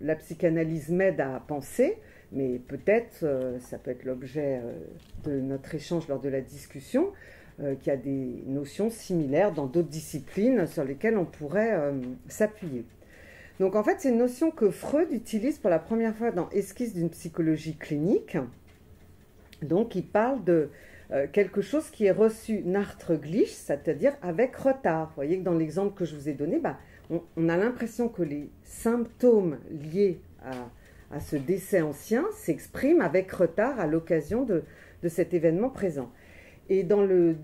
la psychanalyse m'aide à penser, mais peut-être, ça peut être l'objet de notre échange lors de la discussion, qu'il y a des notions similaires dans d'autres disciplines sur lesquelles on pourrait s'appuyer. Donc en fait, c'est une notion que Freud utilise pour la première fois dans Esquisse d'une psychologie clinique. Donc il parle de quelque chose qui est reçu nachträglich, c'est-à-dire avec retard. Vous voyez que dans l'exemple que je vous ai donné, on a l'impression que les symptômes liés à ce décès ancien s'expriment avec retard à l'occasion de cet événement présent. Et dans le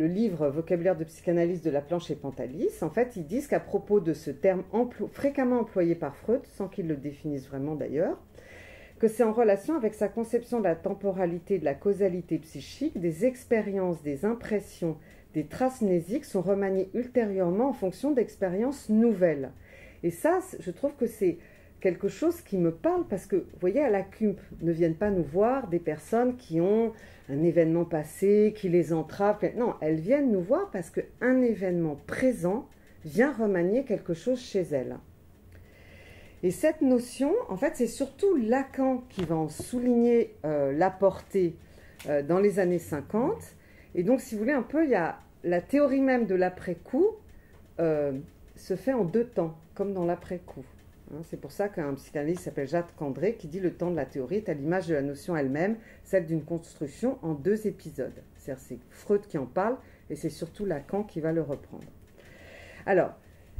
livre Vocabulaire de psychanalyse de Laplanche et Pantalis, en fait, ils disent qu'à propos de ce terme fréquemment employé par Freud, sans qu'il le définisse vraiment d'ailleurs, que c'est en relation avec sa conception de la temporalité, de la causalité psychique, des expériences, des impressions, des traces mnésiques sont remaniées ultérieurement en fonction d'expériences nouvelles. Et ça, je trouve que c'est quelque chose qui me parle parce que, vous voyez, à la CUMP, ne viennent pas nous voir des personnes qui ont un événement passé, qui les entrave. Non, elles viennent nous voir parce qu'un événement présent vient remanier quelque chose chez elles. Et cette notion, en fait, c'est surtout Lacan qui va en souligner la portée dans les années 50. Et donc, si vous voulez, un peu, il y a la théorie même de l'après-coup se fait en deux temps, comme dans l'après-coup. C'est pour ça qu'un psychanalyste s'appelle Jacques Candré qui dit le temps de la théorie est à l'image de la notion elle-même, celle d'une construction en deux épisodes. C'est-à-dire c'est Freud qui en parle et c'est surtout Lacan qui va le reprendre. Alors,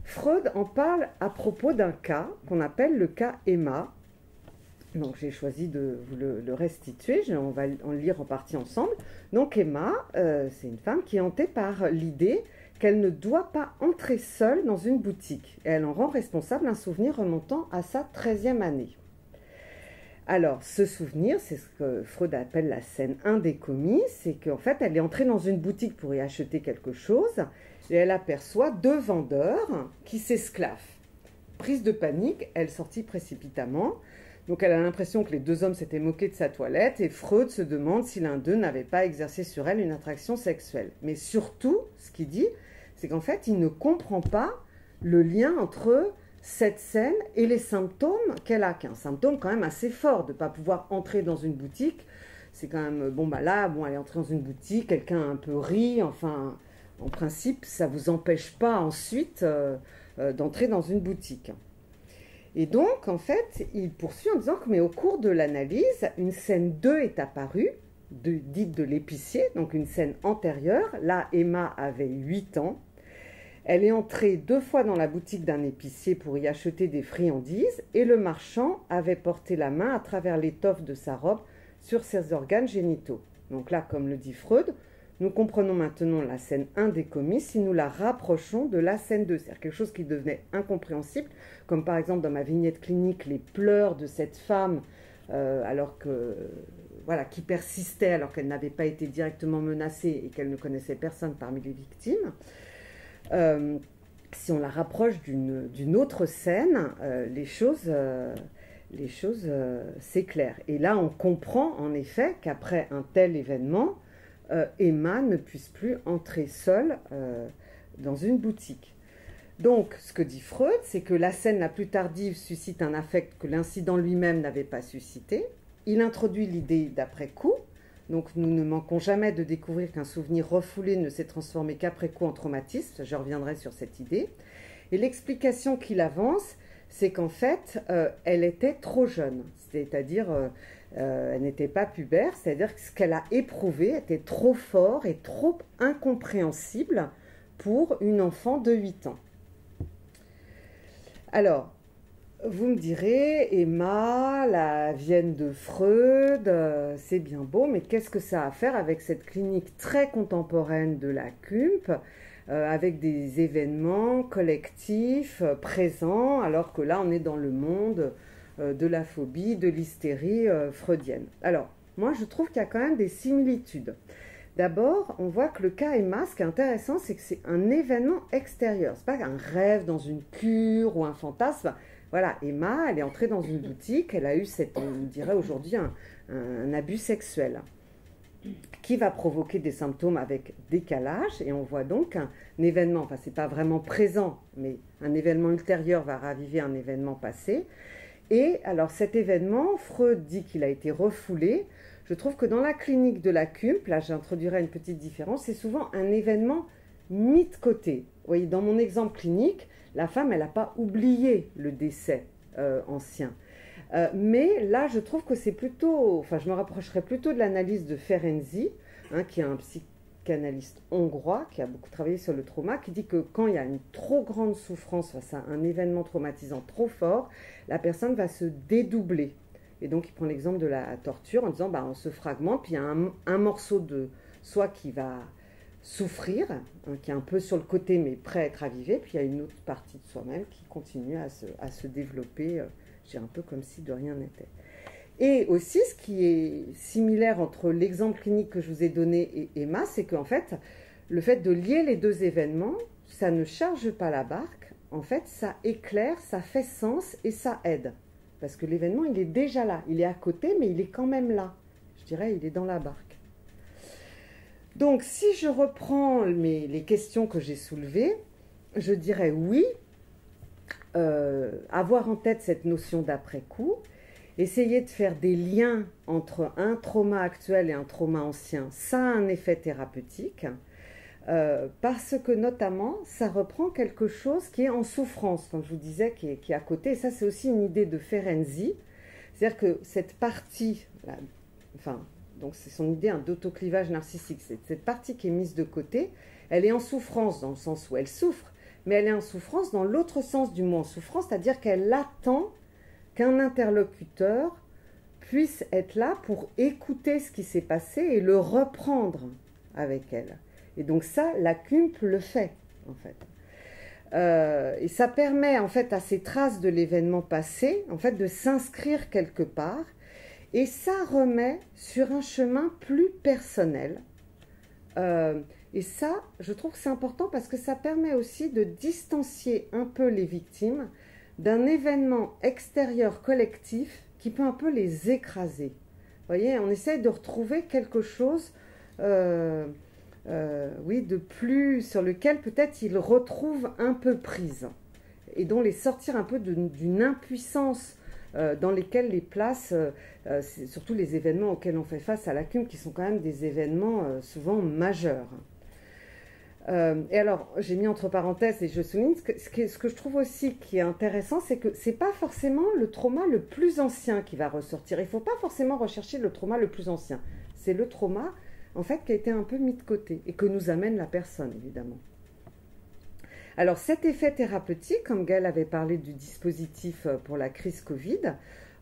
Freud en parle à propos d'un cas qu'on appelle le cas Emma. Donc j'ai choisi de vous le restituer, on va en lire en partie ensemble. Donc Emma, c'est une femme qui est hantée par l'idée qu'elle ne doit pas entrer seule dans une boutique. Et elle en rend responsable un souvenir remontant à sa 13e année. Alors, ce souvenir, c'est ce que Freud appelle la scène 1 des commis, c'est qu'en fait, elle est entrée dans une boutique pour y acheter quelque chose, et elle aperçoit deux vendeurs qui s'esclaffent. Prise de panique, elle sortit précipitamment. Donc elle a l'impression que les deux hommes s'étaient moqués de sa toilette, et Freud se demande si l'un d'eux n'avait pas exercé sur elle une attraction sexuelle. Mais surtout, ce qu'il dit, c'est qu'en fait, il ne comprend pas le lien entre cette scène et les symptômes qu'elle a, qui est un symptôme quand même assez fort, de ne pas pouvoir entrer dans une boutique. C'est quand même, elle est entrée dans une boutique, quelqu'un a un peu ri, enfin, en principe, ça ne vous empêche pas ensuite d'entrer dans une boutique. Et donc, en fait, il poursuit en disant que, mais au cours de l'analyse, une scène 2 est apparue, dite de l'épicier, donc une scène antérieure. Là, Emma avait 8 ans. Elle est entrée 2 fois dans la boutique d'un épicier pour y acheter des friandises et le marchand avait porté la main à travers l'étoffe de sa robe sur ses organes génitaux. Donc là, comme le dit Freud, nous comprenons maintenant la scène 1 des commis si nous la rapprochons de la scène 2. C'est-à-dire quelque chose qui devenait incompréhensible, comme par exemple dans ma vignette clinique, les pleurs de cette femme qui persistait alors qu'elle n'avait pas été directement menacée et qu'elle ne connaissait personne parmi les victimes. Si on la rapproche d'une autre scène, les choses s'éclairent. Et là, on comprend en effet qu'après un tel événement, Emma ne puisse plus entrer seule dans une boutique. Donc, ce que dit Freud, c'est que la scène la plus tardive suscite un affect que l'incident lui-même n'avait pas suscité. Il introduit l'idée d'après-coup. Donc, nous ne manquons jamais de découvrir qu'un souvenir refoulé ne s'est transformé qu'après coup en traumatisme. Je reviendrai sur cette idée. Et l'explication qu'il avance, c'est qu'en fait, elle était trop jeune. C'est-à-dire, elle n'était pas pubère. C'est-à-dire que ce qu'elle a éprouvé était trop fort et trop incompréhensible pour une enfant de 8 ans. Alors, vous me direz, Emma, la Vienne de Freud, c'est bien beau, mais qu'est-ce que ça a à faire avec cette clinique très contemporaine de la CUMP, avec des événements collectifs présents, alors que là, on est dans le monde de la phobie, de l'hystérie freudienne. Alors, moi, je trouve qu'il y a quand même des similitudes. D'abord, on voit que le cas Emma, ce qui est intéressant, c'est que c'est un événement extérieur. Ce n'est pas un rêve dans une cure ou un fantasme. Voilà, Emma, elle est entrée dans une boutique, elle a eu on dirait aujourd'hui, un abus sexuel. qui va provoquer des symptômes avec décalage. Et on voit donc un événement, enfin c'est pas vraiment présent, mais un événement ultérieur va raviver un événement passé. Et alors cet événement, Freud dit qu'il a été refoulé. Je trouve que dans la clinique de la CUMP, là j'introduirai une petite différence, c'est souvent un événement mis de côté. Vous voyez, dans mon exemple clinique, la femme, elle n'a pas oublié le décès ancien. Mais là, je trouve que c'est plutôt, enfin je me rapprocherais plutôt de l'analyse de Ferenczi, qui est un psychanalyste hongrois, qui a beaucoup travaillé sur le trauma, qui dit que quand il y a une trop grande souffrance face à un événement traumatisant trop fort, la personne va se dédoubler. Et donc, il prend l'exemple de la torture en disant, on se fragmente, puis il y a un morceau de soi qui va souffrir, qui est un peu sur le côté, mais prêt à être ravivé, puis il y a une autre partie de soi-même qui continue à se développer, un peu comme si de rien n'était. Et aussi, ce qui est similaire entre l'exemple clinique que je vous ai donné et Emma, c'est qu'en fait, le fait de lier les deux événements, ça ne charge pas la barque, en fait, ça éclaire, ça fait sens et ça aide. Parce que l'événement, il est déjà là. Il est à côté, mais il est quand même là. Je dirais, il est dans la barque. Donc, si je reprends les questions que j'ai soulevées, je dirais oui, avoir en tête cette notion d'après-coup, essayer de faire des liens entre un trauma actuel et un trauma ancien, ça a un effet thérapeutique, parce que notamment, ça reprend quelque chose qui est en souffrance, comme je vous disais, qui est à côté. Et ça, c'est aussi une idée de Ferenczi. C'est-à-dire que cette partie, donc c'est son idée d'autoclivage narcissique, cette partie qui est mise de côté, elle est en souffrance dans le sens où elle souffre, mais elle est en souffrance dans l'autre sens du mot en souffrance, c'est-à-dire qu'elle attend qu'un interlocuteur puisse être là pour écouter ce qui s'est passé et le reprendre avec elle. Et donc ça, la CUMP le fait, en fait. Et ça permet, en fait, à ces traces de l'événement passé, en fait, de s'inscrire quelque part. Et ça remet sur un chemin plus personnel. Et ça, je trouve que c'est important parce que ça permet aussi de distancier un peu les victimes d'un événement extérieur collectif qui peut un peu les écraser. Vous voyez, on essaye de retrouver quelque chose... de plus sur lequel peut-être ils retrouvent un peu prise et dont les sortir un peu d'une impuissance dans lesquelles les places, c'est surtout les événements auxquels on fait face à la CUMP qui sont quand même des événements souvent majeurs. Et alors, j'ai mis entre parenthèses et je souligne ce que je trouve aussi qui est intéressant, c'est que c'est pas forcément le trauma le plus ancien qui va ressortir. Il ne faut pas forcément rechercher le trauma le plus ancien. C'est le trauma en fait, qui a été un peu mis de côté et que nous amène la personne, évidemment. Alors, cet effet thérapeutique, comme Gaëlle avait parlé du dispositif pour la crise Covid,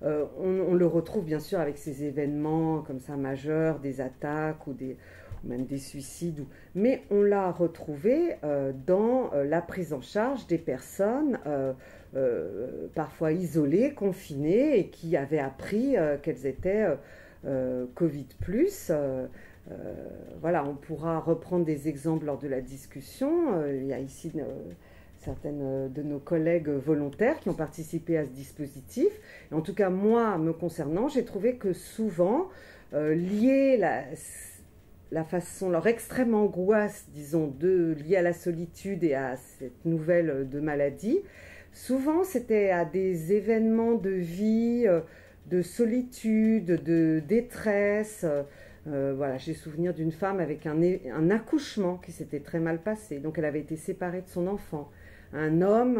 on le retrouve bien sûr avec ces événements comme ça majeurs, des attaques ou même des suicides, mais on l'a retrouvé dans la prise en charge des personnes parfois isolées, confinées et qui avaient appris qu'elles étaient Covid+. Voilà, on pourra reprendre des exemples lors de la discussion. Il y a ici certaines de nos collègues volontaires qui ont participé à ce dispositif. Et en tout cas, moi, me concernant, j'ai trouvé que souvent, lier la façon, leur extrême angoisse, disons, liée à la solitude et à cette nouvelle de maladie, souvent c'était à des événements de vie, de solitude, de détresse. Voilà, j'ai souvenir d'une femme avec un accouchement qui s'était très mal passé. Donc elle avait été séparée de son enfant. Un homme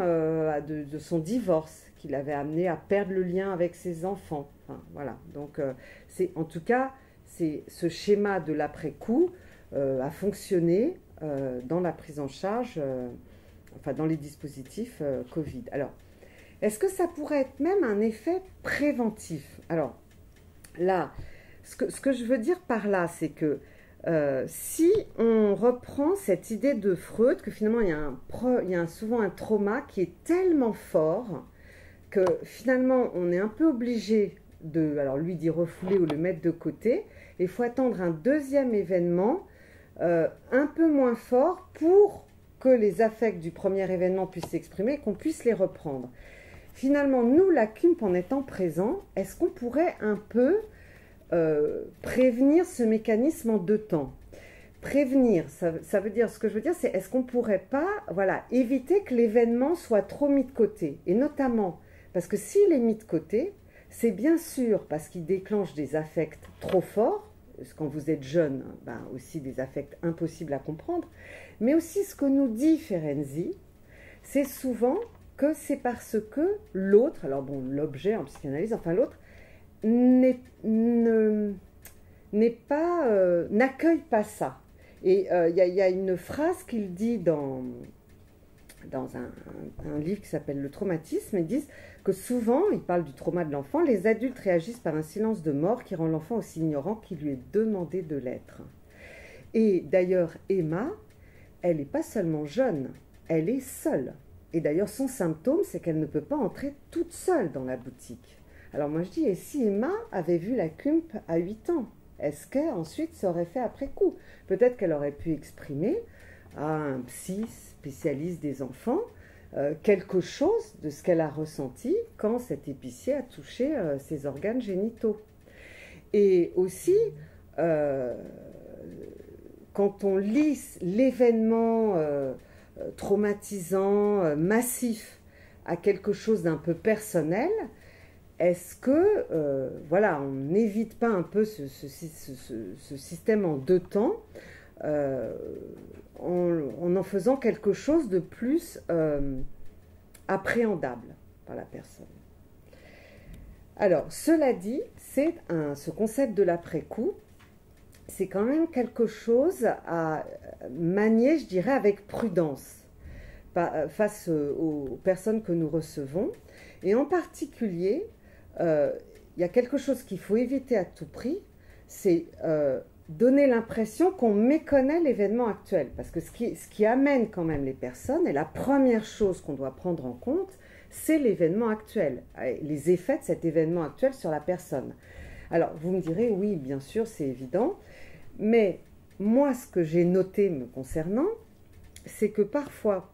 de son divorce qui l'avait amené à perdre le lien avec ses enfants. Enfin, voilà. Donc en tout cas, ce schéma de l'après-coup a fonctionné dans la prise en charge, dans les dispositifs Covid. Alors, est-ce que ça pourrait être même un effet préventif? Alors, là... Ce que je veux dire par là, c'est que si on reprend cette idée de Freud, que finalement il y a souvent un trauma qui est tellement fort que finalement on est un peu obligé alors lui d'y refouler ou le mettre de côté, et il faut attendre un deuxième événement un peu moins fort pour que les affects du premier événement puissent s'exprimer et qu'on puisse les reprendre. Finalement, nous, la CUMP, en étant présents, est-ce qu'on pourrait un peu prévenir ce mécanisme en deux temps. Prévenir, ça veut dire, ce que je veux dire, c'est est-ce qu'on ne pourrait pas, voilà, éviter que l'événement soit trop mis de côté. Et notamment, parce que s'il est mis de côté, c'est bien sûr parce qu'il déclenche des affects trop forts, quand vous êtes jeune, ben aussi des affects impossibles à comprendre, mais aussi ce que nous dit Ferenczi, c'est souvent que c'est parce que l'autre, alors bon, l'objet en psychanalyse, enfin l'autre, n'accueille pas ça. Et y a une phrase qu'il dit dans un livre qui s'appelle Le traumatisme. Ils disent que souvent, il parle du trauma de l'enfant, les adultes réagissent par un silence de mort qui rend l'enfant aussi ignorant qu'il lui est demandé de l'être. Et d'ailleurs, Emma, elle n'est pas seulement jeune, elle est seule. Et d'ailleurs, son symptôme, c'est qu'elle ne peut pas entrer toute seule dans la boutique. Alors moi je dis, et si Emma avait vu la CUMP à 8 ans, est-ce qu'ensuite ça aurait fait après coup? Peut-être qu'elle aurait pu exprimer à un psy spécialiste des enfants quelque chose de ce qu'elle a ressenti quand cet épicier a touché ses organes génitaux. Et aussi, quand on lit l'événement traumatisant, massif, à quelque chose d'un peu personnel, est-ce que, voilà, on n'évite pas un peu ce système en deux temps en faisant quelque chose de plus appréhendable par la personne. Alors, cela dit, ce concept de l'après-coup, c'est quand même quelque chose à manier, je dirais, avec prudence face aux personnes que nous recevons. Et en particulier, il y a quelque chose qu'il faut éviter à tout prix, c'est donner l'impression qu'on méconnaît l'événement actuel. Parce que ce qui amène quand même les personnes, et la première chose qu'on doit prendre en compte, c'est l'événement actuel, les effets de cet événement actuel sur la personne. Alors, vous me direz, oui, bien sûr, c'est évident, mais moi, ce que j'ai noté me concernant, c'est que parfois,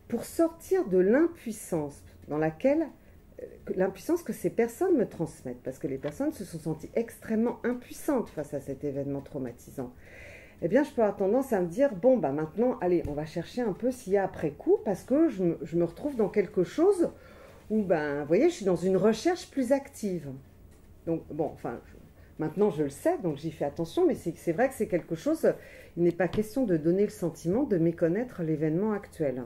pour sortir de l'impuissance l'impuissance que ces personnes me transmettent, parce que les personnes se sont senties extrêmement impuissantes face à cet événement traumatisant, eh bien, je peux avoir tendance à me dire, bon, bah maintenant, allez, on va chercher un peu s'il y a après coup, parce que je me retrouve dans quelque chose où, ben, vous voyez, je suis dans une recherche plus active. Donc, bon, enfin, maintenant, je le sais, donc j'y fais attention, mais c'est vrai que c'est quelque chose, il n'est pas question de donner le sentiment de méconnaître l'événement actuel.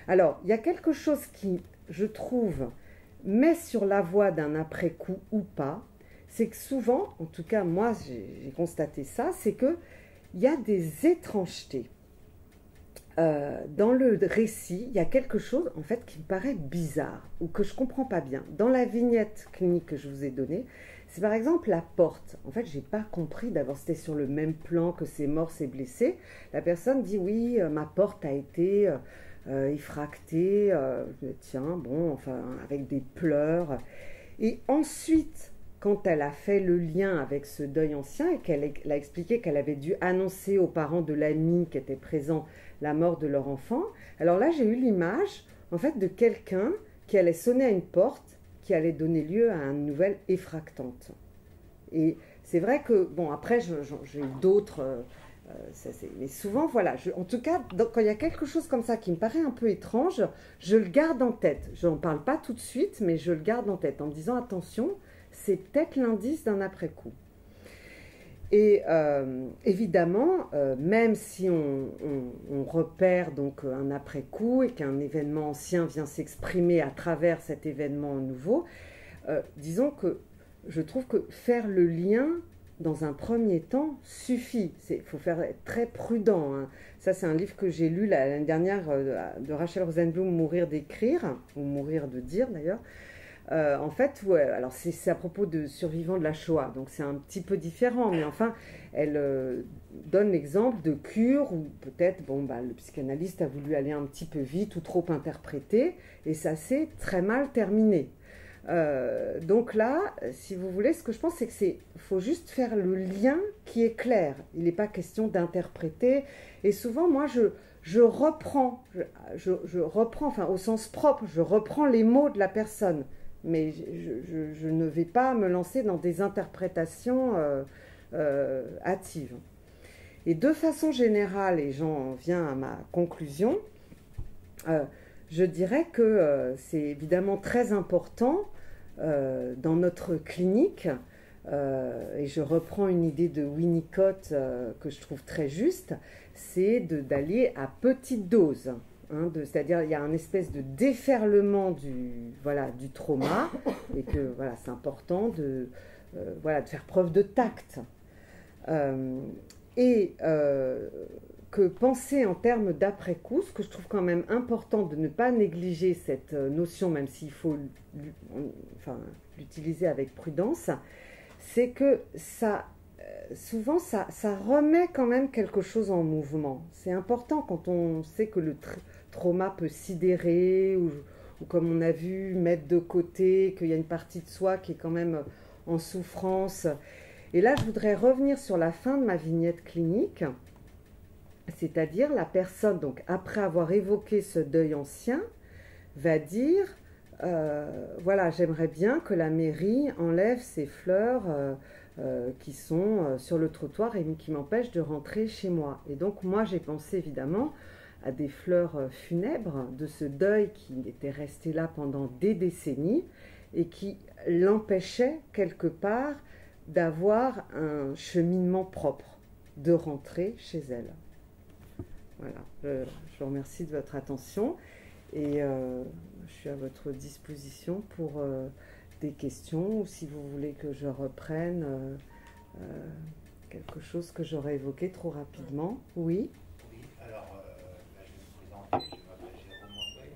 Alors, il y a quelque chose qui, je trouve, met sur la voie d'un après-coup ou pas, c'est que souvent, en tout cas moi j'ai constaté ça, c'est qu'il y a des étrangetés. Dans le récit, il y a quelque chose en fait qui me paraît bizarre ou que je ne comprends pas bien. Dans la vignette clinique que je vous ai donnée, c'est par exemple la porte. En fait, je n'ai pas compris, d'abord c'était sur le même plan que ces morts, ces blessés. La personne dit oui, ma porte a été effractée, tiens, bon, enfin, avec des pleurs. Et ensuite, quand elle a fait le lien avec ce deuil ancien et qu'elle a expliqué qu'elle avait dû annoncer aux parents de l'ami qui était présent la mort de leur enfant, alors là, j'ai eu l'image, en fait, de quelqu'un qui allait sonner à une porte qui allait donner lieu à une nouvelle effractante. Et c'est vrai que, bon, après, j'ai eu d'autres... mais souvent, voilà, en tout cas, quand il y a quelque chose comme ça qui me paraît un peu étrange, je le garde en tête. Je n'en parle pas tout de suite, mais je le garde en tête en me disant, attention, c'est peut-être l'indice d'un après-coup. Et évidemment, même si on repère donc un après-coup et qu'un événement ancien vient s'exprimer à travers cet événement nouveau, disons que je trouve que faire le lien dans un premier temps suffit. Il faut être très prudent. Hein. Ça, c'est un livre que j'ai lu l'année dernière de Rachel Rosenblum, Mourir d'écrire, ou Mourir de dire d'ailleurs. En fait, ouais, alors c'est à propos de survivants de la Shoah, donc c'est un petit peu différent, mais enfin, elle donne l'exemple de cure où peut-être bon, bah, le psychanalyste a voulu aller un petit peu vite ou trop interpréter, et ça s'est très mal terminé. Donc là, si vous voulez, ce que je pense, c'est qu'il faut juste faire le lien qui est clair. Il n'est pas question d'interpréter. Et souvent, moi, je reprends, enfin, au sens propre, je reprends les mots de la personne. mais je ne vais pas me lancer dans des interprétations hâtives. Et de façon générale, et j'en viens à ma conclusion, je dirais que c'est évidemment très important dans notre clinique, et je reprends une idée de Winnicott que je trouve très juste, c'est d'aller à petite dose. Hein, c'est-à-dire il y a un espèce de déferlement du trauma, et que voilà, c'est important de faire preuve de tact. Que penser en termes d'après-coup, ce que je trouve quand même important de ne pas négliger cette notion, même s'il faut l'utiliser avec prudence, c'est que souvent ça remet quand même quelque chose en mouvement. C'est important quand on sait que le trauma peut sidérer ou comme on a vu, mettre de côté, qu'il y a une partie de soi qui est quand même en souffrance. Et là, je voudrais revenir sur la fin de ma vignette clinique, c'est-à-dire la personne, donc après avoir évoqué ce deuil ancien, va dire voilà, j'aimerais bien que la mairie enlève ces fleurs qui sont sur le trottoir et qui m'empêchent de rentrer chez moi. Et donc moi j'ai pensé évidemment à des fleurs funèbres de ce deuil qui était resté là pendant des décennies et qui l'empêchait quelque part d'avoir un cheminement propre, de rentrer chez elle. Voilà, je vous remercie de votre attention et je suis à votre disposition pour des questions ou si vous voulez que je reprenne quelque chose que j'aurais évoqué trop rapidement. Oui. Oui, alors je vais me présenter, je m'appelle Jérôme André,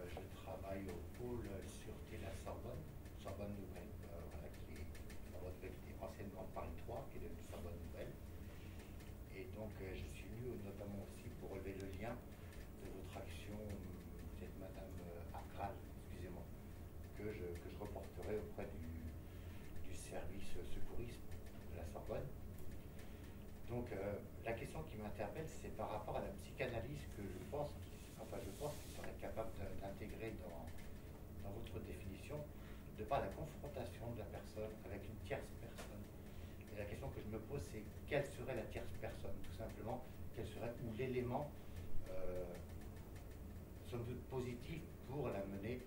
je travaille au pôle sûreté de la Sorbonne Nouvelle, qui est anciennement Paris 3, qui est devenue Sorbonne Nouvelle. Et donc je suis venu notamment aussi pour relever le lien de votre action, vous êtes Madame Agral, excusez-moi, que je reporterai auprès du service secourisme de la Sorbonne. Donc la question qui m'interpelle, c'est par rapport à la psychanalyse que je pense qu'il serait capable d'intégrer dans votre définition, de par la confrontation de la personne avec une tierce personne. Et la question que je me pose, c'est quelle serait la tierce personne, tout simplement, quel serait ou l'élément somme toute positif pour la mener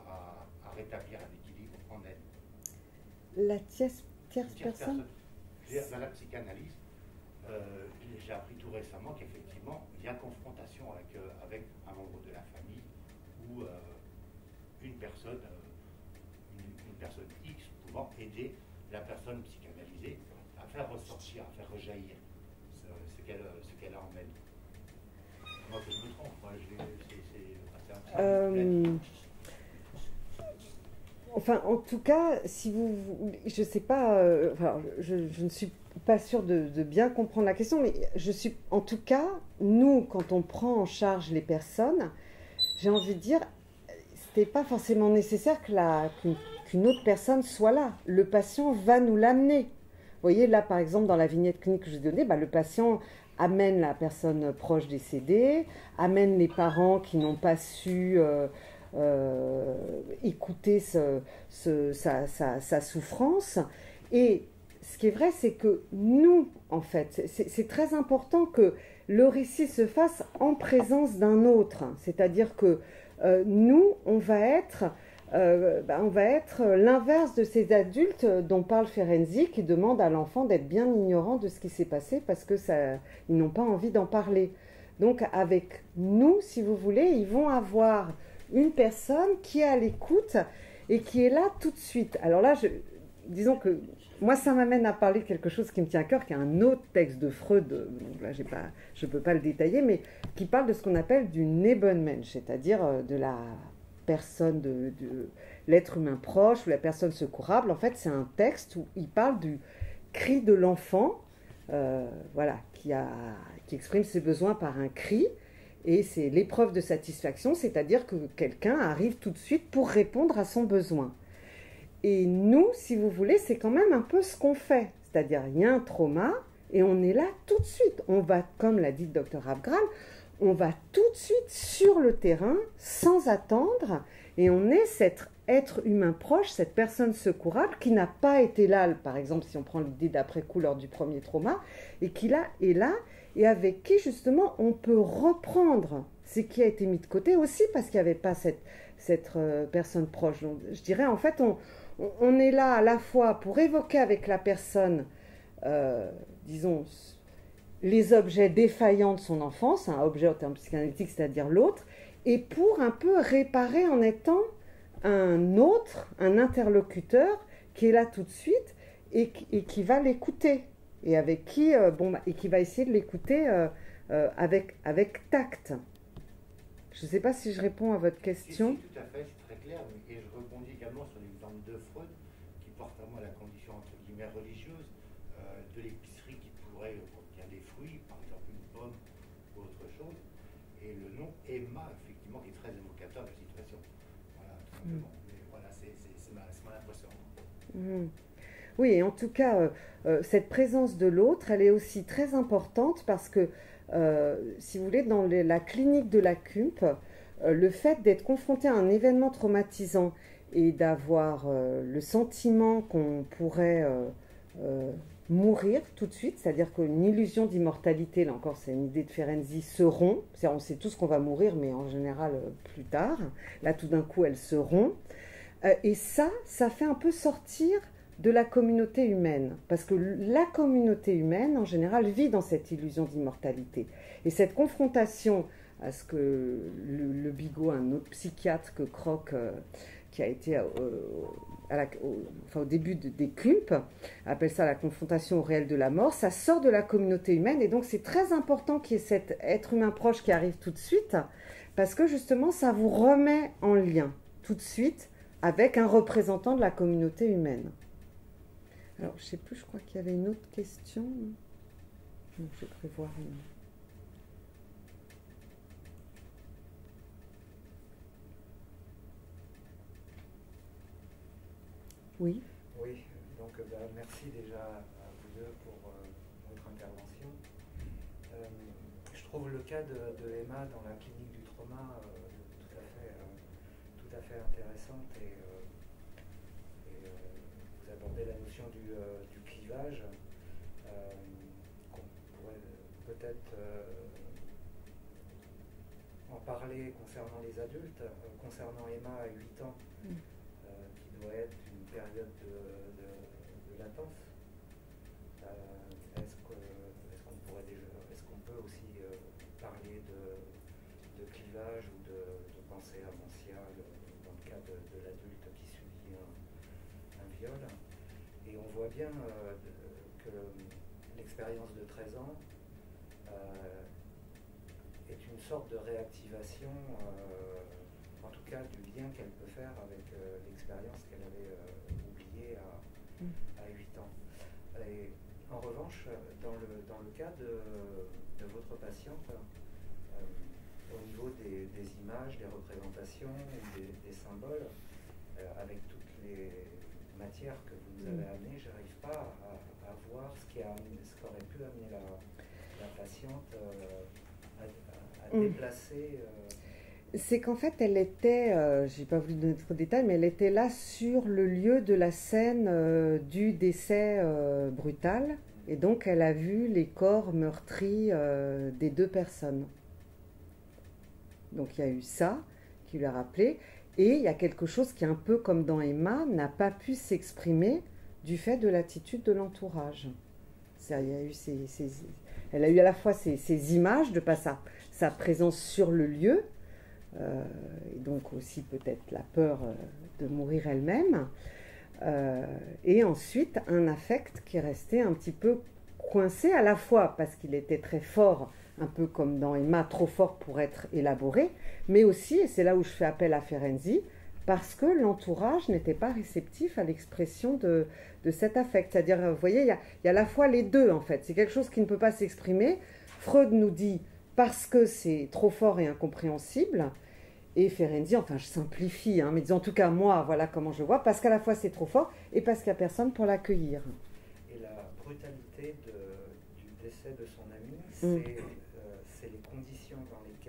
à rétablir un équilibre en elle. La tierce personne. Dans la psychanalyse, j'ai appris tout récemment qu'effectivement, il y a confrontation avec un membre de la famille ou une personne X pouvant aider la personne psychanalysée à faire ressortir, à faire rejaillir ce qu'elle a en elle. Moi, je me trompe, c'est un petit Enfin, en tout cas, si je sais pas, je ne suis pas sûre de bien comprendre la question, mais en tout cas, nous, quand on prend en charge les personnes, j'ai envie de dire, c'était pas forcément nécessaire qu'une autre personne soit là. Le patient va nous l'amener. Vous voyez, là, par exemple, dans la vignette clinique que je vous ai donnée, le patient amène la personne proche décédée, amène les parents qui n'ont pas su écouter sa souffrance. Et ce qui est vrai, c'est que nous, en fait, c'est très important que le récit se fasse en présence d'un autre. C'est-à-dire que nous, on va être l'inverse de ces adultes dont parle Ferenczi, qui demandent à l'enfant d'être bien ignorant de ce qui s'est passé parce qu'ils n'ont pas envie d'en parler. Donc avec nous, si vous voulez, ils vont avoir une personne qui est à l'écoute et qui est là tout de suite. Alors là, disons que moi, ça m'amène à parler de quelque chose qui me tient à cœur, qui est un autre texte de Freud, donc là, je ne peux pas le détailler, mais qui parle de ce qu'on appelle du Nebenmensch, c'est-à-dire de la personne, de l'être humain proche ou la personne secourable. En fait, c'est un texte où il parle du cri de l'enfant, qui exprime ses besoins par un cri. Et c'est l'épreuve de satisfaction, c'est-à-dire que quelqu'un arrive tout de suite pour répondre à son besoin. Et nous, si vous voulez, c'est quand même un peu ce qu'on fait. C'est-à-dire, il y a un trauma et on est là tout de suite. On va, comme l'a dit le docteur Agral, on va tout de suite sur le terrain, sans attendre, et on est cet être humain proche, cette personne secourable qui n'a pas été là, par exemple, si on prend l'idée d'après-coup lors du premier trauma, et qui là est là, et avec qui justement on peut reprendre ce qui a été mis de côté aussi parce qu'il n'y avait pas cette personne proche. Donc, je dirais en fait on est là à la fois pour évoquer avec la personne, disons, les objets défaillants de son enfance, un objet en termes psychanalytiques, c'est-à-dire l'autre, et pour un peu réparer en étant un autre, un interlocuteur qui est là tout de suite et qui va l'écouter et avec qui, et qui va essayer de l'écouter avec tact. Je ne sais pas si je réponds à votre question. Si, tout à fait, c'est très clair. Et je rebondis également sur l'exemple de Freud, qui porte à moi la condition entre guillemets religieuse de l'épicerie qui pourrait contenir des fruits, par exemple une pomme ou autre chose. Et le nom Emma, effectivement, qui est très évocateur de la situation. Voilà, tout simplement. Mais voilà, c'est ma impression. Oui, et en tout cas, cette présence de l'autre, elle est aussi très importante parce que, si vous voulez, dans la clinique de la CUMP, le fait d'être confronté à un événement traumatisant et d'avoir le sentiment qu'on pourrait mourir tout de suite, c'est-à-dire qu'une illusion d'immortalité, là encore c'est une idée de Ferenczi, se rompt, c'est-à-dire on sait tous qu'on va mourir, mais en général plus tard, là tout d'un coup elle se rompt, et ça fait un peu sortir de la communauté humaine, parce que la communauté humaine, en général, vit dans cette illusion d'immortalité. Et cette confrontation à ce que le Bigot, un autre psychiatre que Croc, qui a été au début des CUMP, appelle ça la confrontation au réel de la mort, ça sort de la communauté humaine, et donc c'est très important qu'il y ait cet être humain proche qui arrive tout de suite, parce que justement, ça vous remet en lien tout de suite avec un représentant de la communauté humaine. Alors, je ne sais plus, je crois qu'il y avait une autre question. Donc, je vais prévoir une. Oui. Oui, donc merci déjà à vous deux pour votre intervention. Je trouve le cas de Emma dans la clinique du trauma tout à fait intéressante et vous abordez la notion du clivage qu'on pourrait peut-être en parler concernant les adultes, concernant Emma à 8 ans, qui doit être une période de latence. Est-ce qu'on peut aussi parler de clivage ou de pensée amentiale dans le cas de l'adulte qui subit un viol? Et on voit bien que l'expérience de 13 ans est une sorte de réactivation, en tout cas du lien qu'elle peut faire avec l'expérience qu'elle avait oubliée à 8 ans. Et en revanche, dans le cas de votre patiente, au niveau des images, des représentations, des symboles, avec toutes les matières que vous nous avez amenées, je n'arrive pas à voir ce qu'aurait pu amener la patiente à déplacer. C'est qu'en fait, elle était, je n'ai pas voulu donner trop de détails, mais elle était là sur le lieu de la scène du décès brutal. Et donc, elle a vu les corps meurtris des deux personnes. Donc, il y a eu ça qui lui a rappelé. Et il y a quelque chose qui, un peu comme dans Emma, n'a pas pu s'exprimer du fait de l'attitude de l'entourage. Elle a eu à la fois ces images de pas sa présence sur le lieu, et donc aussi peut-être la peur de mourir elle-même, et ensuite un affect qui est resté un petit peu coincé, à la fois parce qu'il était très fort, un peu comme dans Emma, trop fort pour être élaboré, mais aussi, et c'est là où je fais appel à Ferenczi, parce que l'entourage n'était pas réceptif à l'expression de cet affect. C'est-à-dire, vous voyez, il y a à la fois les deux, en fait. C'est quelque chose qui ne peut pas s'exprimer. Freud nous dit parce que c'est trop fort et incompréhensible, et Ferenczi, enfin je simplifie, mais disons en tout cas moi, voilà comment je vois, parce qu'à la fois c'est trop fort et parce qu'il n'y a personne pour l'accueillir. Et la brutalité du décès de son ami, c'est les conditions dans lesquelles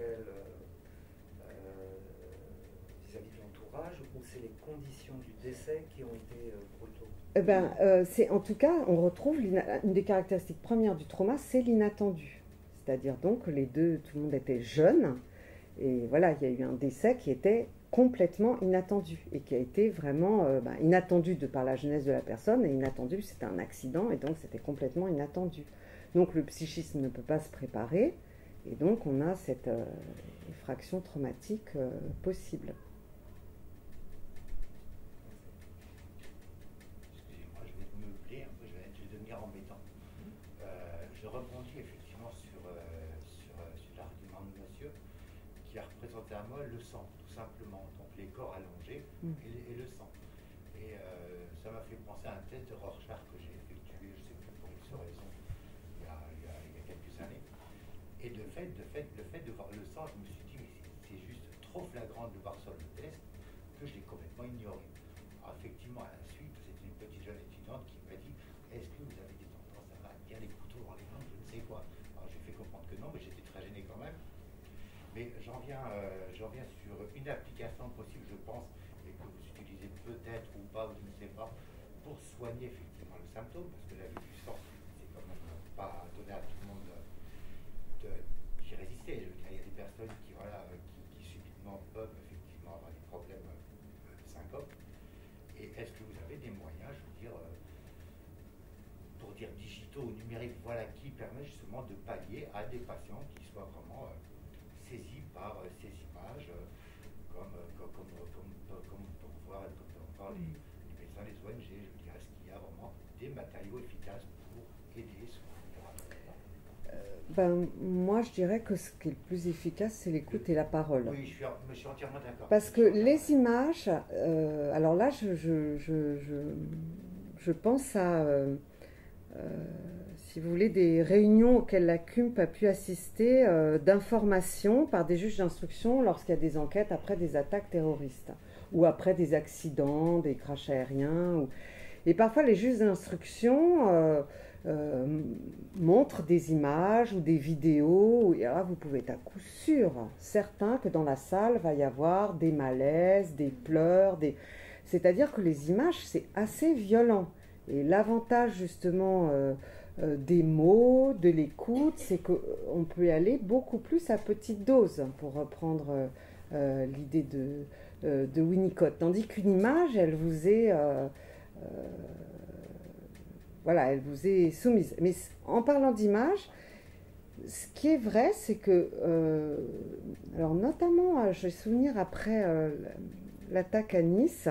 l'ouvrage ou c'est les conditions du décès qui ont été brutaux? En tout cas, on retrouve une des caractéristiques premières du trauma, c'est l'inattendu. C'est-à-dire donc que les deux, tout le monde était jeune, et voilà, il y a eu un décès qui était complètement inattendu, et qui a été vraiment inattendu de par la jeunesse de la personne, et inattendu, c'était un accident, et donc c'était complètement inattendu. Donc le psychisme ne peut pas se préparer, et donc on a cette effraction traumatique possible. Je rebondis effectivement sur l'argument de monsieur qui a représenté à moi le sang, tout simplement. Donc les corps allongés et le sang. Et ça m'a fait penser à un test de Rorschach que j'ai effectué, je ne sais plus pour X raison, il y a quelques années. Et le fait de voir le sang, je me suis dit, mais c'est juste trop flagrant de voir sur le test que je l'ai complètement ignoré. Alors effectivement, à la suite, c'était une petite jeune étudiante qui m'a dit, est-ce que vous avez des tendances à tenir les couteaux dans les mains, je ne sais quoi. Alors j'ai fait comprendre que non, mais j'étais très gêné quand même. Mais j'en viens sur une application possible, je pense, et que vous utilisez peut-être ou pas, ou je ne sais pas, pour soigner effectivement le symptôme, parce que la vue du sang, c'est quand même pas donné à tout le monde d'y résister. Il y a des personnes qui subitement peuvent effectivement avoir des problèmes de syncope. Et est-ce que vous avez des moyens, je veux dire, pour dire digitaux ou numériques, voilà, qui permet justement de pallier à des patients qui soient vraiment saisis par ces images, comme pour voir les médecins, les ONG, je veux dire, est-ce qu'il y a vraiment des matériaux efficaces pour aider ce moi, je dirais que ce qui est le plus efficace, c'est l'écoute et la parole. Oui, je suis entièrement d'accord. Parce que les images, alors là, je pense à, si vous voulez, des réunions auxquelles la CUMP a pu assister d'information par des juges d'instruction lorsqu'il y a des enquêtes après des attaques terroristes ou après des accidents, des crashs aériens. Et parfois, les juges d'instruction montrent des images ou des vidéos, et là, vous pouvez être à coup sûr certain que dans la salle va y avoir des malaises, des pleurs, c'est-à-dire que les images, c'est assez violent. Et l'avantage justement des mots, de l'écoute, c'est qu'on peut y aller beaucoup plus à petite dose, pour reprendre l'idée de Winnicott. Tandis qu'une image, elle vous est... elle vous est soumise. Mais en parlant d'image, ce qui est vrai, c'est que, alors notamment, j'ai souvenir après l'attaque à Nice,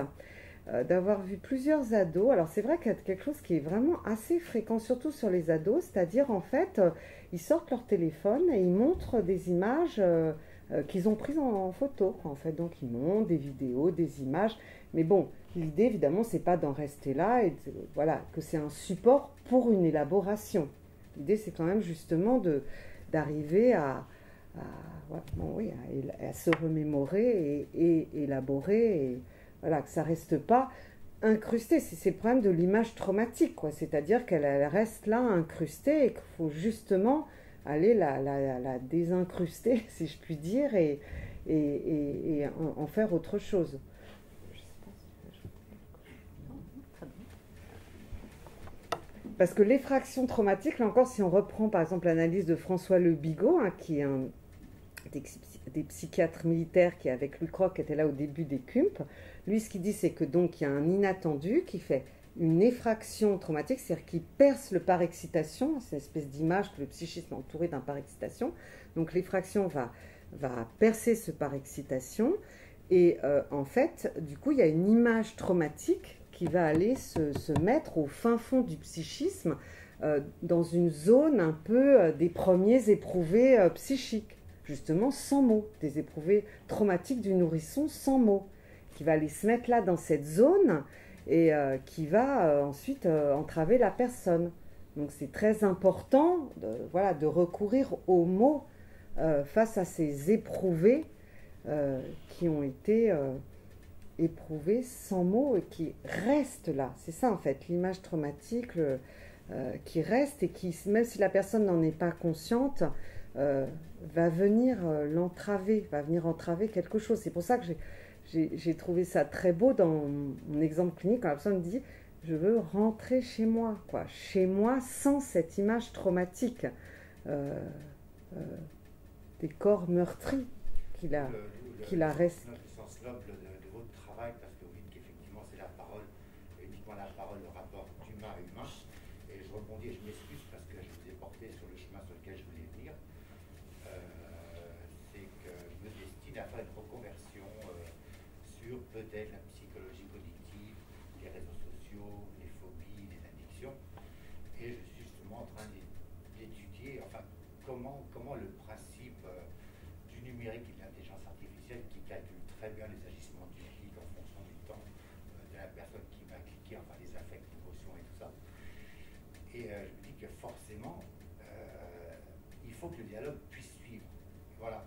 d'avoir vu plusieurs ados. Alors c'est vrai qu'il y a quelque chose qui est vraiment assez fréquent, surtout sur les ados, c'est-à-dire en fait, ils sortent leur téléphone et ils montrent des images qu'ils ont prises en photo. En fait, donc ils montrent des vidéos, des images. Mais bon, l'idée évidemment, c'est pas d'en rester là et voilà, que c'est un support pour une élaboration. L'idée, c'est quand même justement d'arriver à se remémorer et élaborer, et voilà, que ça reste pas incrusté. C'est le problème de l'image traumatique, quoi. C'est-à-dire qu'elle reste là incrustée et qu'il faut justement aller la désincruster, si je puis dire, et en faire autre chose. Parce que l'effraction traumatique, là encore, si on reprend par exemple l'analyse de François Le Bigot, qui est un des psychiatres militaires qui, avec Louis Croc, était là au début des CUMP, lui, ce qu'il dit, c'est que donc il y a un inattendu qui fait une effraction traumatique, c'est-à-dire qui perce le par-excitation, c'est une espèce d'image que le psychisme est entouré d'un par-excitation. Donc l'effraction va percer ce par-excitation, et en fait, du coup, il y a une image traumatique qui va aller se mettre au fin fond du psychisme, dans une zone un peu des premiers éprouvés psychiques, justement sans mots, des éprouvés traumatiques du nourrisson sans mots, qui va aller se mettre là dans cette zone et qui va ensuite entraver la personne. Donc c'est très important de recourir aux mots face à ces éprouvés qui ont été éprouvés sans mots et qui restent là. C'est ça en fait, l'image traumatique qui reste et qui, même si la personne n'en est pas consciente, va venir l'entraver, va venir entraver quelque chose. C'est pour ça que j'ai trouvé ça très beau dans mon exemple clinique quand la personne me dit je veux rentrer chez moi, quoi, chez moi sans cette image traumatique euh, des corps meurtris qu'il a, reste. Le sens noble de votre travail, parce que vous dites qu'effectivement c'est la parole, uniquement la parole, le rapport d'humain à humain. Et je rebondis et je m'excuse parce que je vous ai porté sur le chemin sur lequel je voulais venir. C'est que je me destine à faire une reconversion sur peut-être la psychologie cognitive, les réseaux sociaux, les phobies, les addictions. Et je suis justement en train d'étudier enfin, comment le principe du numérique et de l'intelligence artificielle qui calcule très bien les agissements du clic en fonction du temps de la personne qui va cliquer, enfin les affects, l'émotion et tout ça. Et je me dis que forcément, il faut que le dialogue puisse suivre. Voilà.